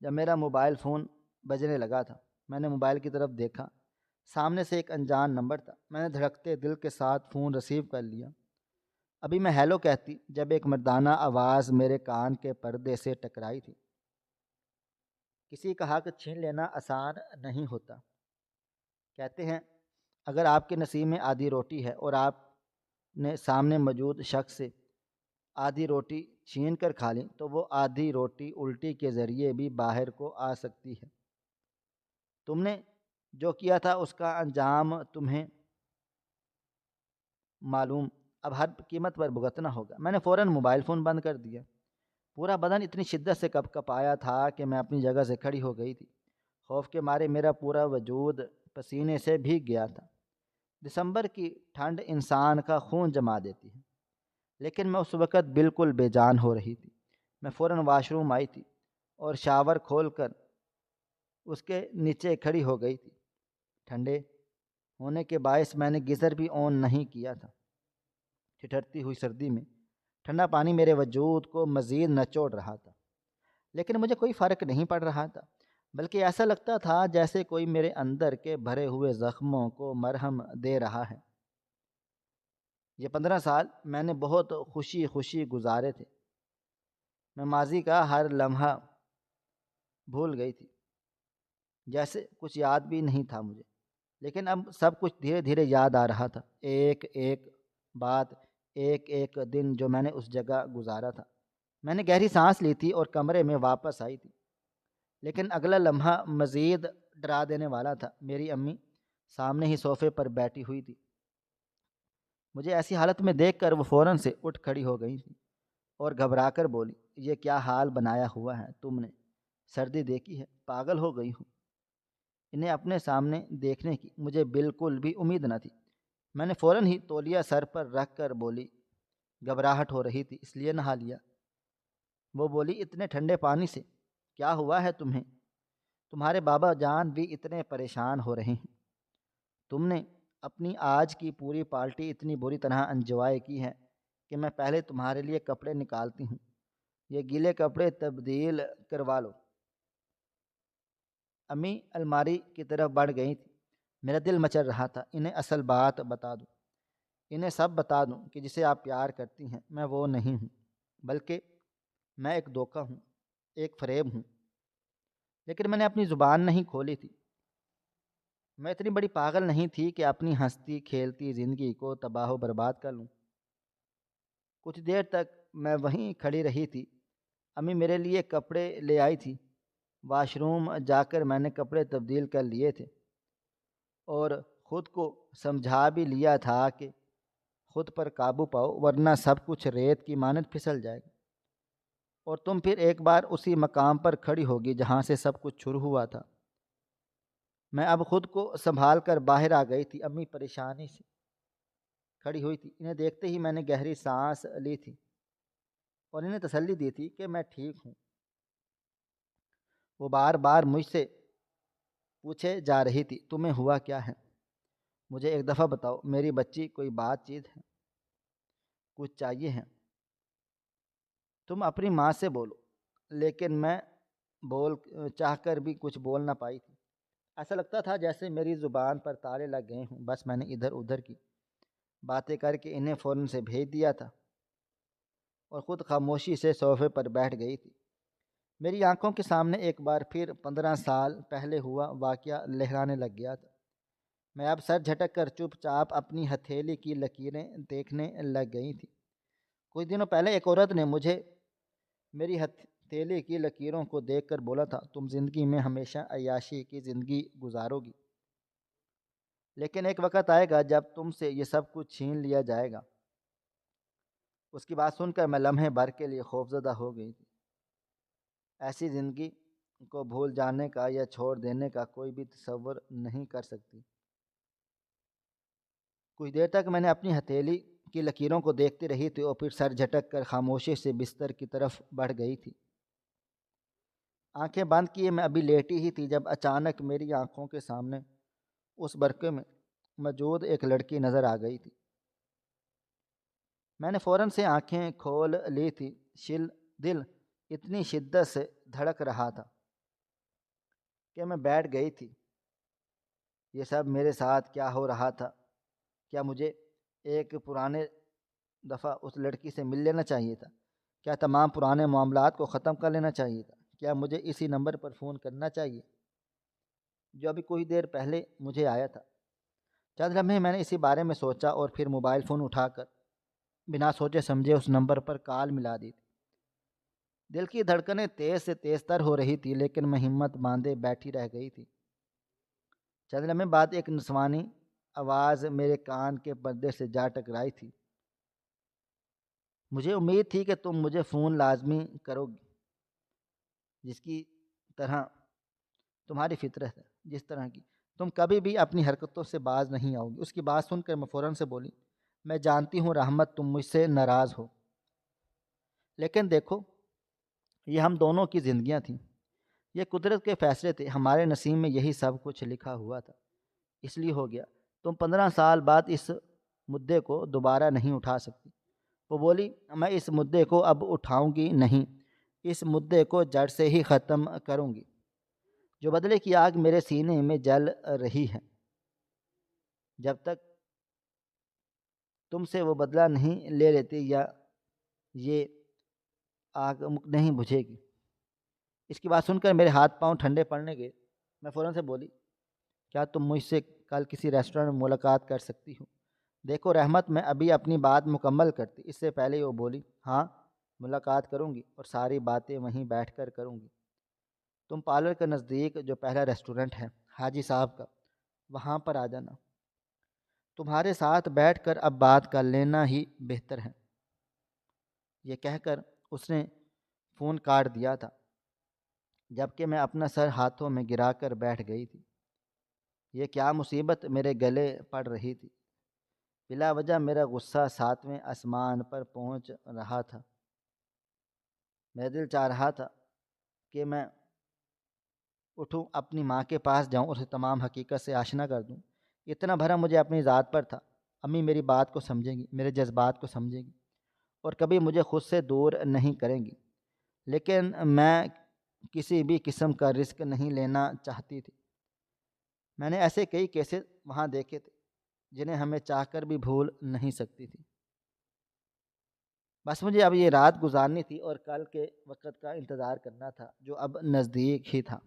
جب میرا موبائل فون بجنے لگا تھا۔ میں نے موبائل کی طرف دیکھا، سامنے سے ایک انجان نمبر تھا۔ میں نے دھڑکتے دل کے ساتھ فون ریسیو کر لیا۔ ابھی میں ہیلو کہتی جب ایک مردانہ آواز میرے کان کے پردے سے ٹکرائی تھی۔ کسی کا حق چھین لینا آسان نہیں ہوتا۔ کہتے ہیں اگر آپ کے نصیب میں آدھی روٹی ہے اور آپ نے سامنے موجود شخص سے آدھی روٹی چھین کر کھا لی تو وہ آدھی روٹی الٹی کے ذریعے بھی باہر کو آ سکتی ہے۔ تم نے جو کیا تھا اس کا انجام تمہیں معلوم، اب ہر قیمت پر بھگتنا ہوگا۔ میں نے فوراً موبائل فون بند کر دیا۔ پورا بدن اتنی شدت سے کپ کپایا تھا کہ میں اپنی جگہ سے کھڑی ہو گئی تھی۔ خوف کے مارے میرا پورا وجود پسینے سے بھیگ گیا تھا۔ دسمبر کی ٹھنڈ انسان کا خون جما دیتی ہے، لیکن میں اس وقت بالکل بے جان ہو رہی تھی۔ میں فوراً واش روم آئی تھی اور شاور کھول کر اس کے نیچے کھڑی ہو گئی تھی۔ ٹھنڈے ہونے کے باعث میں نے گیزر بھی آن نہیں کیا تھا۔ ٹھٹھرتی ہوئی سردی میں ٹھنڈا پانی میرے وجود کو مزید نچوڑ رہا تھا، لیکن مجھے کوئی فرق نہیں پڑ رہا تھا، بلکہ ایسا لگتا تھا جیسے کوئی میرے اندر کے بھرے ہوئے زخموں کو مرہم دے رہا ہے۔ یہ 15 سال میں نے بہت خوشی خوشی گزارے تھے۔ میں ماضی کا ہر لمحہ بھول گئی تھی، جیسے کچھ یاد بھی نہیں تھا مجھے، لیکن اب سب کچھ دھیرے دھیرے یاد آ رہا تھا۔ ایک ایک بات، ایک ایک دن جو میں نے اس جگہ گزارا تھا۔ میں نے گہری سانس لی تھی اور کمرے میں واپس آئی تھی، لیکن اگلا لمحہ مزید ڈرا دینے والا تھا۔ میری امی سامنے ہی صوفے پر بیٹھی ہوئی تھی۔ مجھے ایسی حالت میں دیکھ کر وہ فوراً سے اٹھ کھڑی ہو گئی تھی اور گھبرا کر بولی، یہ کیا حال بنایا ہوا ہے تم نے؟ سردی دیکھی ہے، پاگل ہو گئی ہوں۔ انہیں اپنے سامنے دیکھنے کی مجھے بالکل بھی امید نہ تھی۔ میں نے فوراً ہی تولیہ سر پر رکھ کر بولی، گھبراہٹ ہو رہی تھی اس لیے نہا لیا۔ وہ بولی، اتنے ٹھنڈے پانی سے کیا ہوا ہے تمہیں؟ تمہارے بابا جان بھی اتنے پریشان ہو رہے ہیں۔ تم نے اپنی آج کی پوری پارٹی اتنی بری طرح انجوائے کی ہے کہ میں پہلے تمہارے لیے کپڑے نکالتی ہوں، یہ گیلے کپڑے تبدیل کروا لو۔ امی الماری کی طرف بڑھ گئی تھی۔ میرا دل مچل رہا تھا، انہیں اصل بات بتا دوں، انہیں سب بتا دوں کہ جسے آپ پیار کرتی ہیں میں وہ نہیں ہوں، بلکہ میں ایک دھوکہ ہوں، ایک فریب ہوں۔ لیکن میں نے اپنی زبان نہیں کھولی تھی۔ میں اتنی بڑی پاگل نہیں تھی کہ اپنی ہنستی کھیلتی زندگی کو تباہ و برباد کر لوں۔ کچھ دیر تک میں وہیں کھڑی رہی تھی۔ امی میرے لیے کپڑے لے آئی تھی۔ واش روم جا کر میں نے کپڑے تبدیل کر لیے تھے اور خود کو سمجھا بھی لیا تھا کہ خود پر قابو پاؤ ورنہ سب کچھ ریت کی مانند پھسل جائے گا اور تم پھر ایک بار اسی مقام پر کھڑی ہوگی جہاں سے سب کچھ شروع ہوا تھا۔ میں اب خود کو سنبھال کر باہر آ گئی تھی۔ امی پریشانی سے کھڑی ہوئی تھی۔ انہیں دیکھتے ہی میں نے گہری سانس لی تھی اور انہیں تسلی دی تھی کہ میں ٹھیک ہوں۔ وہ بار بار مجھ سے پوچھے جا رہی تھی، تمہیں ہوا کیا ہے؟ مجھے ایک دفعہ بتاؤ میری بچی، کوئی بات چیت ہے؟ کچھ چاہیے ہے؟ تم اپنی ماں سے بولو۔ لیکن میں چاہ کر بھی کچھ بول نہ پائی تھی۔ ایسا لگتا تھا جیسے میری زبان پر تالے لگ گئے ہوں۔ بس میں نے ادھر ادھر کی باتیں کر کے انہیں فوراً سے بھیج دیا تھا اور خود خاموشی سے صوفے پر بیٹھ گئی تھی۔ میری آنکھوں کے سامنے ایک بار پھر 15 سال پہلے ہوا واقعہ لہرانے لگ گیا تھا۔ میں اب سر جھٹک کر چپ چاپ اپنی ہتھیلی کی لکیریں دیکھنے لگ گئی تھی۔ کچھ دنوں پہلے ایک عورت نے مجھے میری ہتھیلی کی لکیروں کو دیکھ کر بولا تھا، تم زندگی میں ہمیشہ عیاشی کی زندگی گزارو گی، لیکن ایک وقت آئے گا جب تم سے یہ سب کچھ چھین لیا جائے گا۔ اس کی بات سن کر میں لمحے بھر کے لیے خوفزدہ ہو گئی تھی۔ ایسی زندگی کو بھول جانے کا یا چھوڑ دینے کا کوئی بھی تصور نہیں کر سکتی۔ کچھ دیر تک میں نے اپنی ہتھیلی کی لکیروں کو دیکھتی رہی تھی اور پھر سر جھٹک کر خاموشی سے بستر کی طرف بڑھ گئی تھی۔ آنکھیں بند کیے میں ابھی لیٹی ہی تھی جب اچانک میری آنکھوں کے سامنے اس برقعے میں موجود ایک لڑکی نظر آ گئی تھی۔ میں نے فوراً سے آنکھیں کھول لی تھی۔ دل اتنی شدت سے دھڑک رہا تھا کہ میں بیٹھ گئی تھی۔ یہ سب میرے ساتھ کیا ہو رہا تھا؟ کیا مجھے ایک پرانے دفعہ اس لڑکی سے مل لینا چاہیے تھا؟ کیا تمام پرانے معاملات کو ختم کر لینا چاہیے تھا؟ کیا مجھے اسی نمبر پر فون کرنا چاہیے جو ابھی کوئی دیر پہلے مجھے آیا تھا؟ چند لمحے میں نے اسی بارے میں سوچا اور پھر موبائل فون اٹھا کر بنا سوچے سمجھے اس نمبر پر کال ملا دی تھی۔ دل کی دھڑکنیں تیز سے تیز تر ہو رہی تھی لیکن میں ہمت باندھے بیٹھی رہ گئی تھی۔ چند لمحے بعد ایک نسوانی آواز میرے کان کے پردے سے جا ٹکرائی تھی، مجھے امید تھی کہ تم مجھے فون لازمی کرو گی، جس کی طرح تمہاری فطرت ہے، جس طرح کی تم کبھی بھی اپنی حرکتوں سے باز نہیں آؤ گی۔ اس کی بات سن کر میں فوراً سے بولی، میں جانتی ہوں رحمت تم مجھ سے ناراض ہو، لیکن دیکھو یہ ہم دونوں کی زندگیاں تھیں، یہ قدرت کے فیصلے تھے، ہمارے نصیب میں یہی سب کچھ لکھا ہوا تھا، اس لیے ہو گیا۔ تم 15 سال بعد اس مدعے کو دوبارہ نہیں اٹھا سکتی۔ وہ بولی، میں اس مدعے کو اب اٹھاؤں گی نہیں، اس مدعے کو جڑ سے ہی ختم کروں گی۔ جو بدلے کی آگ میرے سینے میں جل رہی ہے، جب تک تم سے وہ بدلہ نہیں لے لیتی یا یہ آگ نہیں بجھے گی۔ اس کی بات سن کر میرے ہاتھ پاؤں ٹھنڈے پڑنے گئے۔ میں فوراً سے بولی، کیا تم مجھ سے کل کسی ریسٹورنٹ میں ملاقات کر سکتی ہو؟ دیکھو رحمت، میں ابھی اپنی بات مکمل کرتی اس سے پہلے وہ بولی، ہاں ملاقات کروں گی اور ساری باتیں وہیں بیٹھ کر کروں گی۔ تم پارلر کے نزدیک جو پہلا ریسٹورنٹ ہے حاجی صاحب کا، وہاں پر آ جانا، تمہارے ساتھ بیٹھ کر اب بات کر لینا ہی بہتر ہے۔ یہ کہہ کر اس نے فون کاٹ دیا تھا، جبکہ میں اپنا سر ہاتھوں میں گرا کر بیٹھ گئی تھی۔ یہ کیا مصیبت میرے گلے پڑ رہی تھی؟ بلا وجہ میرا غصہ 7ویں آسمان پر پہنچ رہا تھا۔ میرا دل چاہ رہا تھا کہ میں اٹھوں اپنی ماں کے پاس جاؤں اور اسے تمام حقیقت سے آشنا کر دوں۔ اتنا بھرم مجھے اپنی ذات پر تھا۔ امی میری بات کو سمجھیں گی، میرے جذبات کو سمجھیں گی اور کبھی مجھے خود سے دور نہیں کریں گی، لیکن میں کسی بھی قسم کا رسک نہیں لینا چاہتی تھی۔ میں نے ایسے کئی کیسز وہاں دیکھے تھے جنہیں ہمیں چاہ کر بھی بھول نہیں سکتی تھی۔ بس مجھے اب یہ رات گزارنی تھی اور کل کے وقت کا انتظار کرنا تھا جو اب نزدیک ہی تھا۔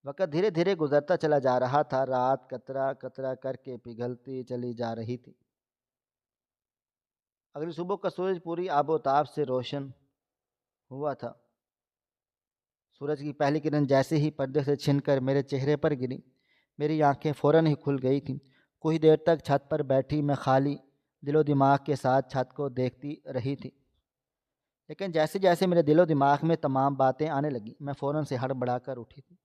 وقت دھیرے دھیرے گزرتا چلا جا رہا تھا، رات قطرہ قطرہ کر کے پگھلتی چلی جا رہی تھی۔ اگلی صبح کا سورج پوری آب و تاب سے روشن ہوا تھا۔ سورج کی پہلی کرن جیسے ہی پردے سے چھن کر میرے چہرے پر گری، میری آنکھیں فوراً ہی کھل گئی تھیں۔ کچھ دیر تک چھت پر بیٹھی میں خالی دل و دماغ کے ساتھ چھت کو دیکھتی رہی تھی، لیکن جیسے جیسے میرے دل و دماغ میں تمام باتیں آنے لگیں میں فوراً سے ہڑبڑا کر اٹھی تھی۔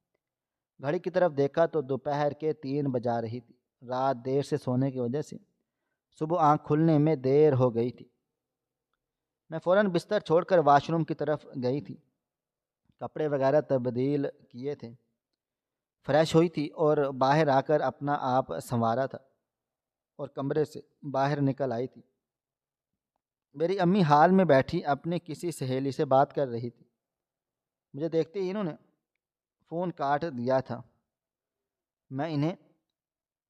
گھڑی کی طرف دیکھا تو دوپہر کے 3 بجا رہی تھی۔ رات دیر سے سونے کی وجہ سے صبح آنکھ کھلنے میں دیر ہو گئی تھی۔ میں فوراً بستر چھوڑ کر واش روم کی طرف گئی تھی۔ کپڑے وغیرہ تبدیل کیے تھے، فریش ہوئی تھی اور باہر آ کر اپنا آپ سنوارا تھا اور کمرے سے باہر نکل آئی تھی۔ میری امی حال میں بیٹھی اپنی کسی سہیلی سے بات کر رہی تھی۔ مجھے دیکھتے ہی انہوں نے فون کاٹ دیا تھا۔ میں انہیں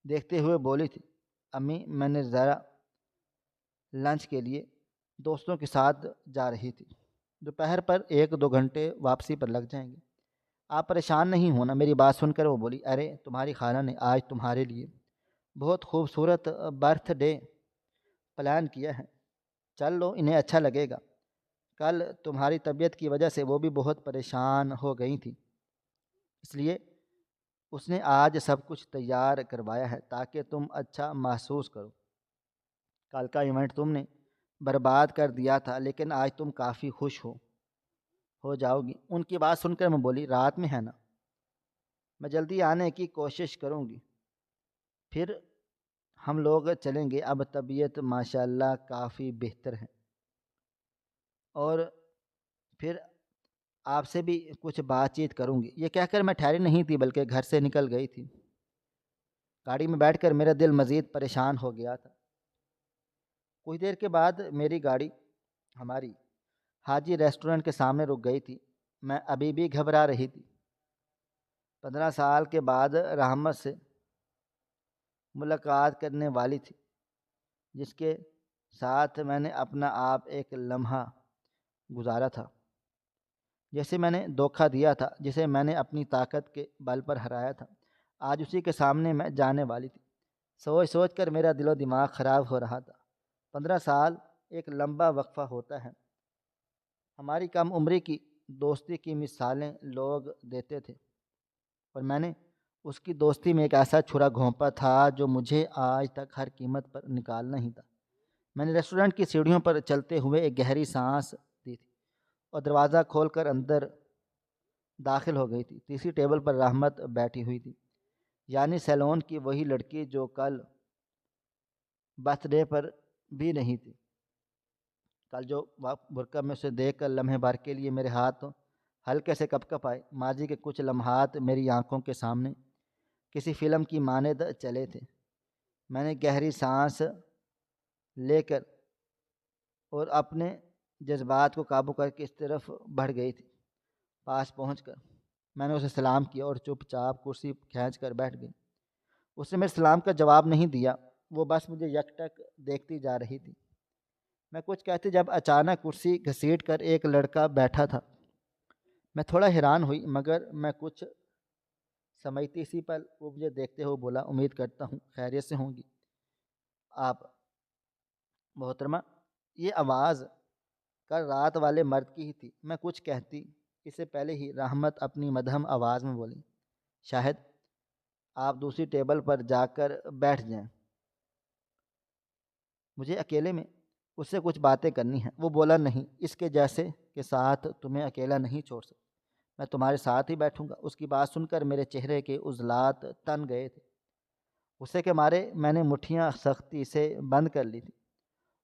دیکھتے ہوئے بولی تھی، امی میں نے ذرا لنچ کے لیے دوستوں کے ساتھ جا رہی تھی، دوپہر پر 1-2 گھنٹے واپسی پر لگ جائیں گے، آپ پریشان نہیں ہونا۔ میری بات سن کر وہ بولی، ارے تمہاری خالہ نے آج تمہارے لیے بہت خوبصورت برتھ ڈے پلان کیا ہے، چل لو، انہیں اچھا لگے گا۔ کل تمہاری طبیعت کی وجہ سے وہ بھی بہت پریشان ہو گئی تھی، اس لیے اس نے آج سب کچھ تیار کروایا ہے تاکہ تم اچھا محسوس کرو۔ کل کا ایونٹ تم نے برباد کر دیا تھا، لیکن آج تم کافی خوش ہو جاؤ گی۔ ان کی بات سن کر میں بولی، رات میں ہے نا، میں جلدی آنے کی کوشش کروں گی، پھر ہم لوگ چلیں گے۔ اب طبیعت ماشاءاللہ کافی بہتر ہے، اور پھر آپ سے بھی کچھ بات چیت کروں گی۔ یہ کہہ کر میں ٹھہری نہیں تھی بلکہ گھر سے نکل گئی تھی۔ گاڑی میں بیٹھ کر میرا دل مزید پریشان ہو گیا تھا۔ کچھ دیر کے بعد میری گاڑی ہماری حاجی ریسٹورنٹ کے سامنے رک گئی تھی۔ میں ابھی بھی گھبرا رہی تھی۔ 15 سال کے بعد رحمت سے ملاقات کرنے والی تھی، جس کے ساتھ میں نے اپنا آپ ایک لمحہ گزارا تھا، جیسے میں نے دھوکہ دیا تھا، جسے میں نے اپنی طاقت کے بل پر ہرایا تھا، آج اسی کے سامنے میں جانے والی تھی۔ سوچ سوچ کر میرا دل و دماغ خراب ہو رہا تھا۔ 15 سال ایک لمبا وقفہ ہوتا ہے۔ ہماری کم عمری کی دوستی کی مثالیں لوگ دیتے تھے، اور میں نے اس کی دوستی میں ایک ایسا چھرا گھونپا تھا جو مجھے آج تک ہر قیمت پر نکالنا ہی تھا۔ میں نے ریسٹورنٹ کی سیڑھیوں پر چلتے ہوئے ایک گہری سانس دی تھی اور دروازہ کھول کر اندر داخل ہو گئی تھی۔ تیسری ٹیبل پر رحمت بیٹھی ہوئی تھی، یعنی سیلون کی وہی لڑکی جو کل برتھ ڈے پر بھی نہیں تھی۔ کل جو برقع میں اسے دیکھ کر لمحے بھر کے لیے میرے ہاتھ ہلکے سے کپ کپ آئے۔ ماضی کے کچھ لمحات میری آنکھوں کے سامنے کسی فلم کی مانند چلے تھے۔ میں نے گہری سانس لے کر اور اپنے جذبات کو قابو کر کے اس طرف بڑھ گئی تھی۔ پاس پہنچ کر میں نے اسے سلام کیا اور چپ چاپ کرسی کھینچ کر بیٹھ گئی۔ اس نے میرے سلام کا جواب نہیں دیا، وہ بس مجھے یکٹک دیکھتی جا رہی تھی۔ میں کچھ کہتی جب اچانک کرسی گھسیٹ کر ایک لڑکا بیٹھا تھا۔ میں تھوڑا حیران ہوئی، مگر میں کچھ سمجھتی اسی پل وہ مجھے دیکھتے ہوئے بولا، امید کرتا ہوں خیریت سے ہوں گی آپ محترمہ۔ یہ آواز کل رات والے مرد کی ہی تھی۔ میں کچھ کہتی اس سے پہلے ہی رحمت اپنی مدھم آواز میں بولی، شاہد آپ دوسری ٹیبل پر جا کر بیٹھ جائیں، مجھے اکیلے میں اس سے کچھ باتیں کرنی ہیں۔ وہ بولا، نہیں، اس کے جیسے کے ساتھ تمہیں اکیلا نہیں چھوڑ سکتا، میں تمہارے ساتھ ہی بیٹھوں گا۔ اس کی بات سن کر میرے چہرے کے عضلات تن گئے تھے۔ غصے کے مارے میں نے مٹھیاں سختی سے بند کر لی تھی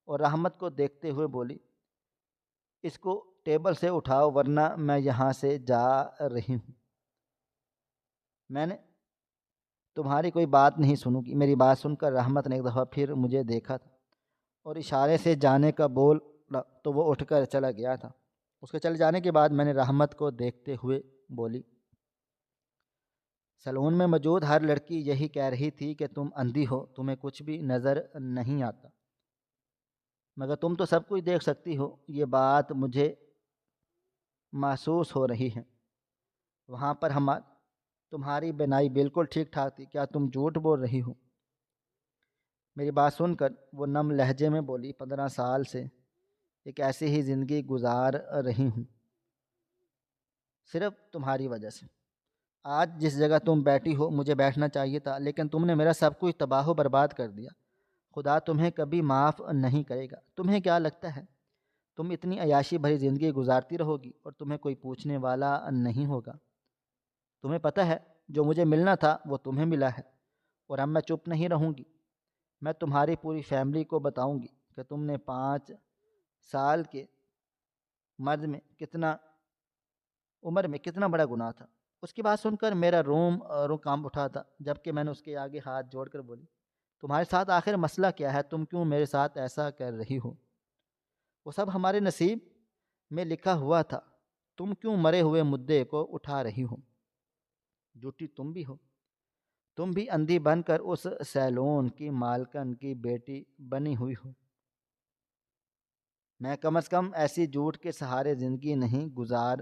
اور رحمت کو دیکھتے ہوئے بولی، اس کو ٹیبل سے اٹھاؤ ورنہ میں یہاں سے جا رہی ہوں۔ میں نے تمہاری کوئی بات نہیں سنوں گی۔ میری بات سن کر رحمت نے ایک دفعہ پھر مجھے دیکھا تھا اور اشارے سے جانے کا بولا تو وہ اٹھ کر چلا گیا تھا۔ اس کے چلے جانے کے بعد میں نے رحمت کو دیکھتے ہوئے بولی، سلون میں موجود ہر لڑکی یہی کہہ رہی تھی کہ تم اندھی ہو، تمہیں کچھ بھی نظر نہیں آتا، مگر تم تو سب کچھ دیکھ سکتی ہو۔ یہ بات مجھے محسوس ہو رہی ہے۔ وہاں پر تمہاری بینائی بالکل ٹھیک ٹھاک تھی، کیا تم جھوٹ بول رہی ہو؟ میری بات سن کر وہ نم لہجے میں بولی، 15 سال سے ایک ایسی ہی زندگی گزار رہی ہوں، صرف تمہاری وجہ سے۔ آج جس جگہ تم بیٹھی ہو مجھے بیٹھنا چاہیے تھا، لیکن تم نے میرا سب کچھ تباہ و برباد کر دیا۔ خدا تمہیں کبھی معاف نہیں کرے گا۔ تمہیں کیا لگتا ہے تم اتنی عیاشی بھری زندگی گزارتی رہو گی اور تمہیں کوئی پوچھنے والا نہیں ہوگا؟ تمہیں پتہ ہے جو مجھے ملنا تھا وہ تمہیں ملا ہے، اور اب میں چپ نہیں رہوں گی۔ میں تمہاری پوری فیملی کو بتاؤں گی کہ تم نے 5 سال کے مرد میں عمر میں کتنا بڑا گناہ تھا۔ اس کی بات سن کر میرا روم کانپ اٹھا تھا، جبکہ میں نے اس کے آگے ہاتھ جوڑ کر بولی، تمہارے ساتھ آخر مسئلہ کیا ہے؟ تم کیوں میرے ساتھ ایسا کر رہی ہو؟ وہ سب ہمارے نصیب میں لکھا ہوا تھا، تم کیوں مرے ہوئے مدعے کو اٹھا رہی ہو؟ جھوٹی تم بھی ہو، تم بھی اندھی بن کر اس سیلون کی مالکن کی بیٹی بنی ہوئی ہو۔ میں کم از کم ایسی جھوٹ کے سہارے زندگی نہیں گزار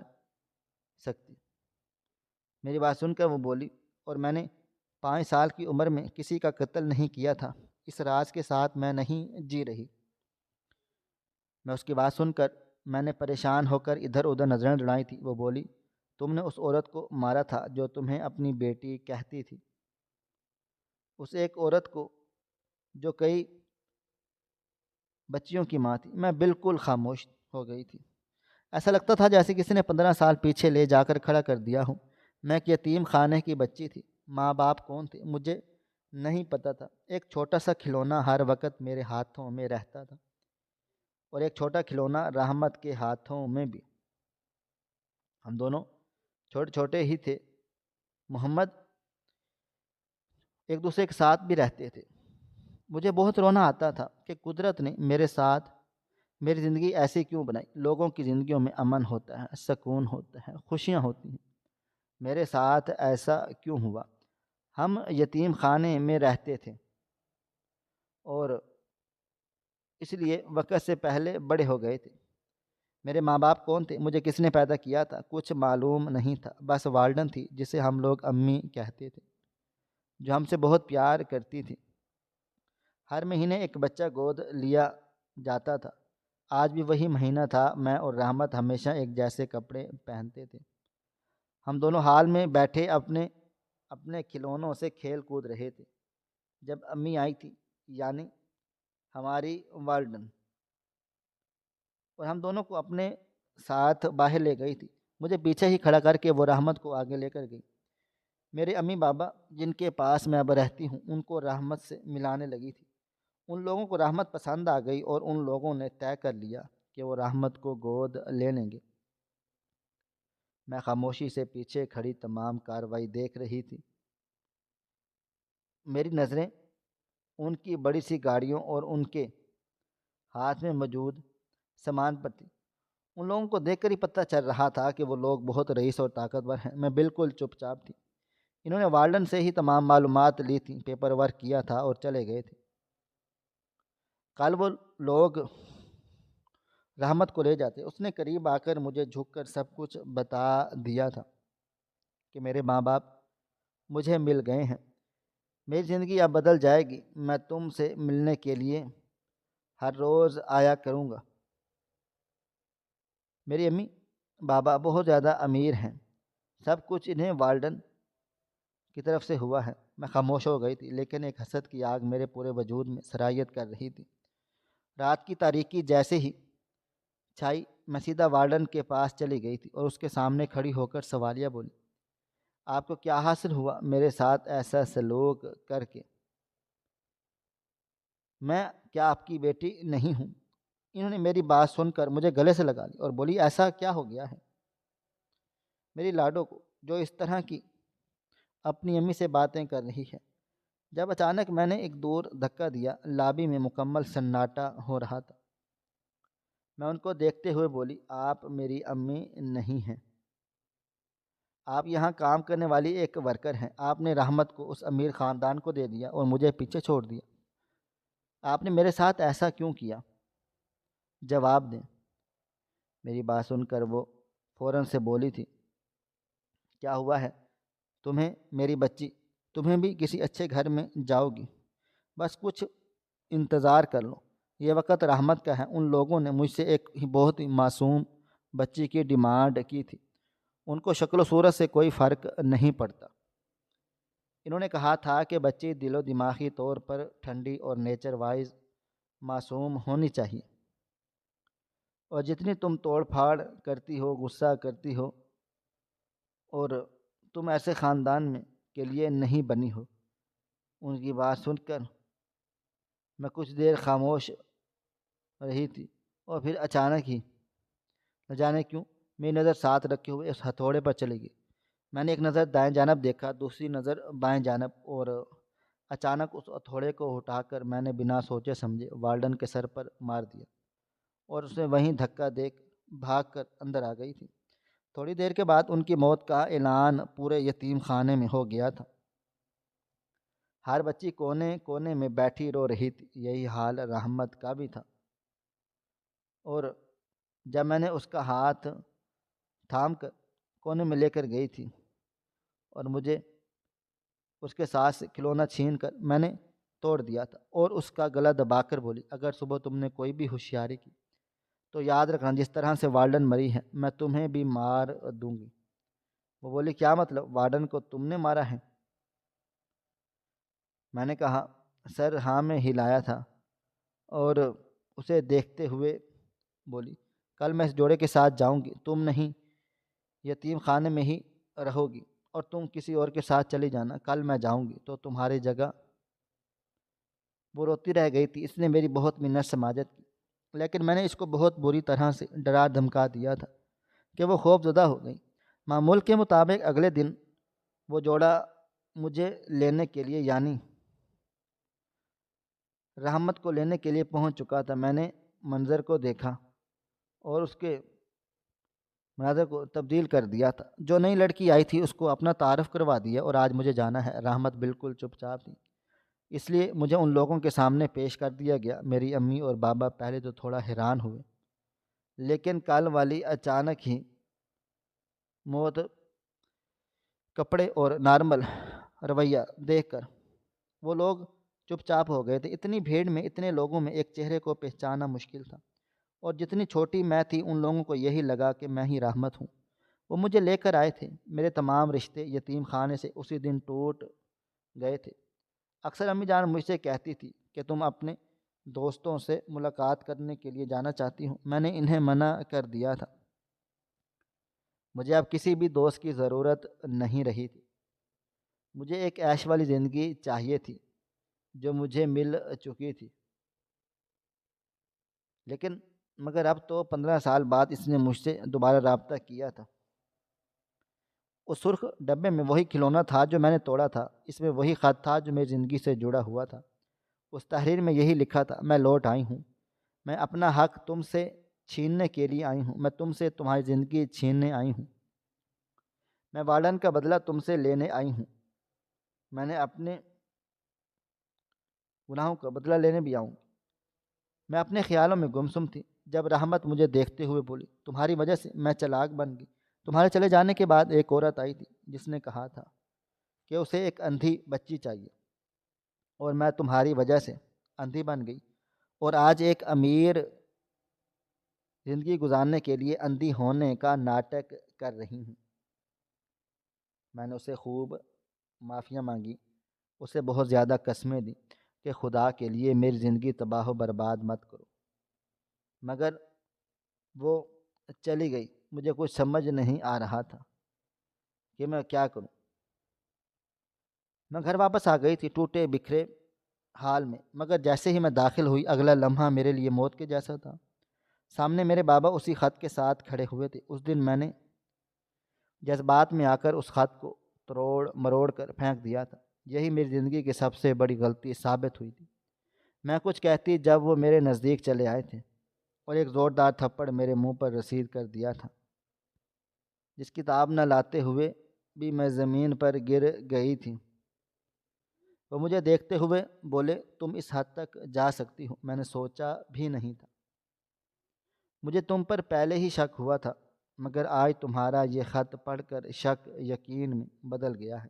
سکتی۔ میری بات سن کر وہ بولی، اور میں نے 5 سال کی عمر میں کسی کا قتل نہیں کیا تھا، اس راز کے ساتھ میں نہیں جی رہی۔ میں اس کی بات سن کر میں نے پریشان ہو کر ادھر ادھر نظریں دوڑائی تھی۔ وہ بولی، تم نے اس عورت کو مارا تھا جو تمہیں اپنی بیٹی کہتی تھی، اس ایک عورت کو جو کئی بچیوں کی ماں تھی۔ میں بالکل خاموش ہو گئی تھی، ایسا لگتا تھا جیسے کسی نے 15 سال پیچھے لے جا کر کھڑا کر دیا ہوں۔ میں ایک یتیم خانے کی بچی تھی، ماں باپ کون تھے مجھے نہیں پتہ تھا۔ ایک چھوٹا سا کھلونا ہر وقت میرے ہاتھوں میں رہتا تھا، اور ایک چھوٹا کھلونا رحمت کے ہاتھوں میں بھی۔ ہم دونوں چھوٹے چھوٹے ہی تھے، محمد ایک دوسرے کے ساتھ بھی رہتے تھے۔ مجھے بہت رونا آتا تھا کہ قدرت نے میرے ساتھ میری زندگی ایسی کیوں بنائی۔ لوگوں کی زندگیوں میں امن ہوتا ہے، سکون ہوتا ہے، خوشیاں ہوتی ہیں، میرے ساتھ ایسا کیوں ہوا؟ ہم یتیم خانے میں رہتے تھے اور اس لیے وقت سے پہلے بڑے ہو گئے تھے۔ میرے ماں باپ کون تھے، مجھے کس نے پیدا کیا تھا، کچھ معلوم نہیں تھا۔ بس والڈن تھی جسے ہم لوگ امی کہتے تھے، جو ہم سے بہت پیار کرتی تھی۔ ہر مہینے ایک بچہ گود لیا جاتا تھا۔ آج بھی وہی مہینہ تھا، میں اور رحمت ہمیشہ ایک جیسے کپڑے پہنتے تھے۔ ہم دونوں ہال میں بیٹھے اپنے اپنے کھلونوں سے کھیل کود رہے تھے جب امی آئی تھی، یعنی ہماری والڈن، اور ہم دونوں کو اپنے ساتھ باہر لے گئی تھی۔ مجھے پیچھے ہی کھڑا کر کے وہ رحمت کو آگے لے کر گئی۔ میرے امی بابا جن کے پاس میں اب رہتی ہوں ان کو رحمت سے ملانے لگی تھی۔ ان لوگوں کو رحمت پسند آ گئی اور ان لوگوں نے طے کر لیا کہ وہ رحمت کو گود لے لیں گے۔ میں خاموشی سے پیچھے کھڑی تمام کارروائی دیکھ رہی تھی۔ میری نظریں ان کی بڑی سی گاڑیوں اور ان کے ہاتھ میں موجود سامان پر تھی۔ ان لوگوں کو دیکھ کر ہی پتہ چل رہا تھا کہ وہ لوگ بہت رئیس اور طاقتور ہیں۔ میں بالکل چپ چاپ تھی۔ انہوں نے والڈن سے ہی تمام معلومات لی تھیں، پیپر ورک کیا تھا اور چلے گئے تھے۔ کل وہ لوگ رحمت کو لے جاتے۔ اس نے قریب آ کر مجھے جھک کر سب کچھ بتا دیا تھا کہ میرے ماں باپ مجھے مل گئے ہیں، میری زندگی اب بدل جائے گی، میں تم سے ملنے کے لیے ہر روز آیا کروں گا۔ میری امی بابا بہت زیادہ امیر ہیں، سب کچھ انہیں والڈن کی طرف سے ہوا ہے۔ میں خاموش ہو گئی تھی، لیکن ایک حسد کی آگ میرے پورے وجود میں سرایت کر رہی تھی۔ رات کی تاریکی جیسے ہی چھائی، میں سیدھا والڈن کے پاس چلی گئی تھی اور اس کے سامنے کھڑی ہو کر سوالیہ بولی، آپ کو کیا حاصل ہوا میرے ساتھ ایسا سلوک کر کے؟ میں کیا آپ کی بیٹی نہیں ہوں؟ انہوں نے میری بات سن کر مجھے گلے سے لگا لی اور بولی، ایسا کیا ہو گیا ہے میری لاڈو کو جو اس طرح کی اپنی امی سے باتیں کر رہی ہے، جب اچانک میں نے ایک دور دھکا دیا۔ لابی میں مکمل سناٹا ہو رہا تھا۔ میں ان کو دیکھتے ہوئے بولی، آپ میری امی نہیں ہیں، آپ یہاں کام کرنے والی ایک ورکر ہیں۔ آپ نے رحمت کو اس امیر خاندان کو دے دیا اور مجھے پیچھے چھوڑ دیا۔ آپ نے میرے ساتھ ایسا کیوں کیا؟ جواب دیں۔ میری بات سن کر وہ فوراً سے بولی تھی، کیا ہوا ہے تمہیں میری بچی؟ تمہیں بھی کسی اچھے گھر میں جاؤ گی، بس کچھ انتظار کر لو۔ یہ وقت رحمت کا ہے۔ ان لوگوں نے مجھ سے ایک بہت ہی معصوم بچی کی ڈیمانڈ کی تھی۔ ان کو شکل و صورت سے کوئی فرق نہیں پڑتا۔ انہوں نے کہا تھا کہ بچی دل و دماغی طور پر ٹھنڈی اور نیچر وائز معصوم ہونی چاہیے، اور جتنی تم توڑ پھاڑ کرتی ہو، غصہ کرتی ہو، اور تم ایسے خاندان میں کے لیے نہیں بنی ہو۔ ان کی بات سن کر میں کچھ دیر خاموش رہی تھی، اور پھر اچانک ہی نہ جانے کیوں میری نظر ساتھ رکھے ہوئے اس ہتھوڑے پر چلی گئی۔ میں نے ایک نظر دائیں جانب دیکھا، دوسری نظر بائیں جانب، اور اچانک اس ہتھوڑے کو اٹھا کر میں نے بنا سوچے سمجھے وارڈن کے سر پر مار دیا، اور اسے وہیں دھکا دے بھاگ کر اندر آ گئی تھی۔ تھوڑی دیر کے بعد ان کی موت کا اعلان پورے یتیم خانے میں ہو گیا تھا۔ ہر بچی کونے کونے میں بیٹھی رو رہی تھی۔ یہی حال رحمت کا بھی تھا، اور جب میں نے اس کا ہاتھ تھام کر کونے میں لے کر گئی تھی اور مجھے اس کے ساتھ سے کھلونا چھین کر میں نے توڑ دیا تھا، اور اس کا گلا دبا کر بولی، اگر صبح تم نے کوئی بھی ہوشیاری کی تو یاد رکھنا، جس طرح سے وارڈن مری ہے میں تمہیں بھی مار دوں گی۔ وہ بولی، کیا مطلب؟ وارڈن کو تم نے مارا ہے؟ میں نے کہا، سر ہاں، میں ہلایا تھا، اور اسے دیکھتے ہوئے بولی، کل میں اس جوڑے کے ساتھ جاؤں گی، تم نہیں، یتیم خانے میں ہی رہو گی، اور تم کسی اور کے ساتھ چلی جانا، کل میں جاؤں گی تو تمہاری جگہ۔ وہ روتی رہ گئی تھی۔ اس نے میری بہت منت سماجت کی، لیکن میں نے اس کو بہت بری طرح سے ڈرا دھمکا دیا تھا کہ وہ خوف زدہ ہو گئی۔ معمول کے مطابق اگلے دن وہ جوڑا مجھے لینے کے لیے، یعنی رحمت کو لینے کے لیے پہنچ چکا تھا۔ میں نے منظر کو دیکھا اور اس کے مناظر کو تبدیل کر دیا تھا۔ جو نئی لڑکی آئی تھی اس کو اپنا تعارف کروا دیا، اور آج مجھے جانا ہے۔ رحمت بالکل چپ چاپ تھی، اس لیے مجھے ان لوگوں کے سامنے پیش کر دیا گیا۔ میری امی اور بابا پہلے تو تھوڑا حیران ہوئے، لیکن کل والی اچانک ہی موت، کپڑے اور نارمل رویہ دیکھ کر وہ لوگ چپ چاپ ہو گئے تھے۔ اتنی بھیڑ میں، اتنے لوگوں میں ایک چہرے کو پہچاننا مشکل تھا، اور جتنی چھوٹی میں تھی ان لوگوں کو یہی لگا کہ میں ہی رحمت ہوں۔ وہ مجھے لے کر آئے تھے۔ میرے تمام رشتے یتیم خانے سے اسی دن ٹوٹ گئے تھے۔ اکثر امی جان مجھ سے کہتی تھی کہ تم اپنے دوستوں سے ملاقات کرنے کے لیے جانا چاہتی ہوں۔ میں نے انہیں منع کر دیا تھا۔ مجھے اب کسی بھی دوست کی ضرورت نہیں رہی تھی۔ مجھے ایک عیش والی زندگی چاہیے تھی جو مجھے مل چکی تھی، لیکن مگر اب تو 15 سال بعد اس نے مجھ سے دوبارہ رابطہ کیا تھا۔ اس سرخ ڈبے میں وہی کھلونا تھا جو میں نے توڑا تھا۔ اس میں وہی خط تھا جو میری زندگی سے جڑا ہوا تھا۔ اس تحریر میں یہی لکھا تھا، میں لوٹ آئی ہوں، میں اپنا حق تم سے چھیننے کے لیے آئی ہوں، میں تم سے تمہاری زندگی چھیننے آئی ہوں، میں وارڈن کا بدلہ تم سے لینے آئی ہوں، میں نے اپنے گناہوں کا بدلہ لینے بھی آؤں۔ میں اپنے خیالوں میں گمسم تھی جب رحمت مجھے دیکھتے ہوئے بولی، تمہاری وجہ سے میں چلاک بن گئی۔ تمہارے چلے جانے کے بعد ایک عورت آئی تھی جس نے کہا تھا کہ اسے ایک اندھی بچی چاہیے، اور میں تمہاری وجہ سے اندھی بن گئی، اور آج ایک امیر زندگی گزارنے کے لیے اندھی ہونے کا ناٹک کر رہی ہوں۔ میں نے اسے خوب معافیاں مانگی، اسے بہت زیادہ قسمیں دیں کہ خدا کے لیے میری زندگی تباہ و برباد مت کرو، مگر وہ چلی گئی۔ مجھے کچھ سمجھ نہیں آ رہا تھا کہ میں کیا کروں۔ میں گھر واپس آ گئی تھی ٹوٹے بکھرے حال میں، مگر جیسے ہی میں داخل ہوئی اگلا لمحہ میرے لیے موت کے جیسا تھا۔ سامنے میرے بابا اسی خط کے ساتھ کھڑے ہوئے تھے۔ اس دن میں نے جذبات میں آ کر اس خط کو تروڑ مروڑ کر پھینک دیا تھا۔ یہی میری زندگی کی سب سے بڑی غلطی ثابت ہوئی تھی۔ میں کچھ کہتی جب وہ میرے نزدیک چلے آئے تھے اور ایک زوردار تھپڑ میرے منہ پر رسید کر دیا تھا، جس کتاب نہ لاتے ہوئے بھی میں زمین پر گر گئی تھی۔ وہ مجھے دیکھتے ہوئے بولے، تم اس حد تک جا سکتی ہو، میں نے سوچا بھی نہیں تھا۔ مجھے تم پر پہلے ہی شک ہوا تھا، مگر آج تمہارا یہ خط پڑھ کر شک یقین میں بدل گیا ہے۔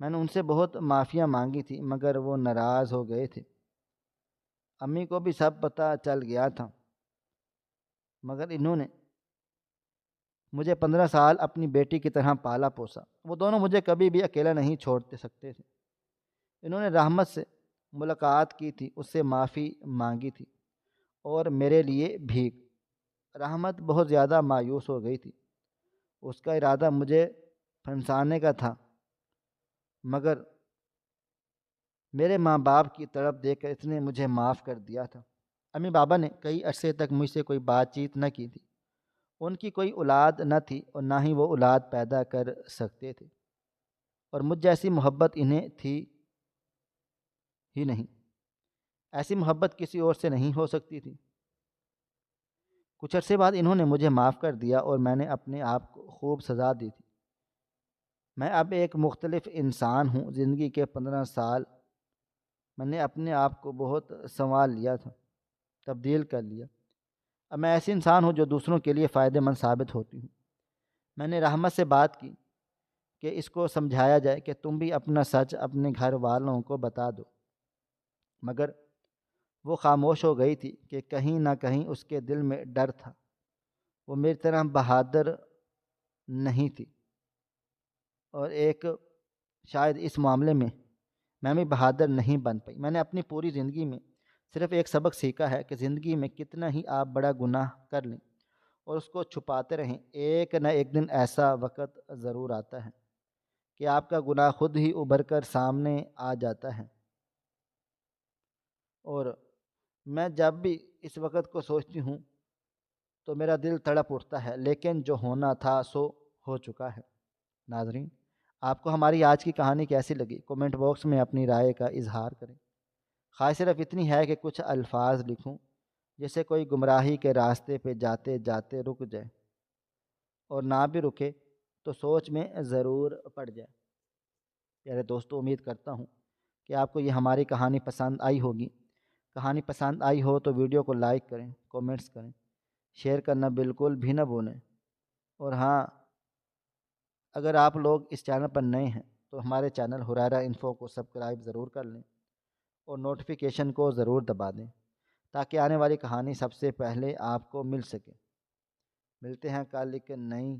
میں نے ان سے بہت معافیاں مانگی تھی، مگر وہ ناراض ہو گئے تھے۔ امی کو بھی سب پتہ چل گیا تھا، مگر انہوں نے مجھے 15 سال اپنی بیٹی کی طرح پالا پوسا۔ وہ دونوں مجھے کبھی بھی اکیلا نہیں چھوڑتے سکتے تھے۔ انہوں نے رحمت سے ملاقات کی تھی، اس سے معافی مانگی تھی اور میرے لیے بھیک۔ رحمت بہت زیادہ مایوس ہو گئی تھی۔ اس کا ارادہ مجھے پھنسانے کا تھا، مگر میرے ماں باپ کی تڑپ دیکھ کر اس نے مجھے معاف کر دیا تھا۔ امی بابا نے کئی عرصے تک مجھ سے کوئی بات چیت نہ کی تھی۔ ان کی کوئی اولاد نہ تھی اور نہ ہی وہ اولاد پیدا کر سکتے تھے، اور مجھ جیسی محبت انہیں تھی ہی نہیں۔ ایسی محبت کسی اور سے نہیں ہو سکتی تھی۔ کچھ عرصے بعد انہوں نے مجھے معاف کر دیا اور میں نے اپنے آپ کو خوب سزا دی تھی۔ میں اب ایک مختلف انسان ہوں۔ زندگی کے 15 سال میں نے اپنے آپ کو بہت سنوار لیا تھا، تبدیل کر لیا۔ اب میں ایسی انسان ہوں جو دوسروں کے لیے فائدہ مند ثابت ہوتی ہوں۔ میں نے رحمت سے بات کی کہ اس کو سمجھایا جائے کہ تم بھی اپنا سچ اپنے گھر والوں کو بتا دو، مگر وہ خاموش ہو گئی تھی کہ کہیں نہ کہیں اس کے دل میں ڈر تھا۔ وہ میری طرح بہادر نہیں تھی، اور شاید اس معاملے میں بھی بہادر نہیں بن پائی۔ میں نے اپنی پوری زندگی میں صرف ایک سبق سیکھا ہے کہ زندگی میں کتنا ہی آپ بڑا گناہ کر لیں اور اس کو چھپاتے رہیں، ایک نہ ایک دن ایسا وقت ضرور آتا ہے کہ آپ کا گناہ خود ہی ابھر کر سامنے آ جاتا ہے۔ اور میں جب بھی اس وقت کو سوچتی ہوں تو میرا دل تڑپ اٹھتا ہے، لیکن جو ہونا تھا سو ہو چکا ہے۔ ناظرین، آپ کو ہماری آج کی کہانی کیسی لگی؟ کومنٹ باکس میں اپنی رائے کا اظہار کریں۔ خواہش صرف اتنی ہے کہ کچھ الفاظ لکھوں جیسے کوئی گمراہی کے راستے پہ جاتے جاتے رک جائے، اور نہ بھی رکے تو سوچ میں ضرور پڑ جائے۔ پیارے دوستو، امید کرتا ہوں کہ آپ کو یہ ہماری کہانی پسند آئی ہوگی۔ کہانی پسند آئی ہو تو ویڈیو کو لائک کریں، کومنٹس کریں، شیئر کرنا بالکل بھی نہ بھولیں۔ اور ہاں، اگر آپ لوگ اس چینل پر نئے ہیں تو ہمارے چینل ہریرہ انفو کو سبسکرائب ضرور کر لیں اور نوٹیفیکیشن کو ضرور دبا دیں تاکہ آنے والی کہانی سب سے پہلے آپ کو مل سکے۔ ملتے ہیں کل ایک نئی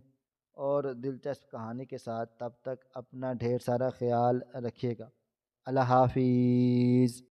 اور دلچسپ کہانی کے ساتھ۔ تب تک اپنا ڈھیر سارا خیال رکھیے گا۔ اللہ حافظ۔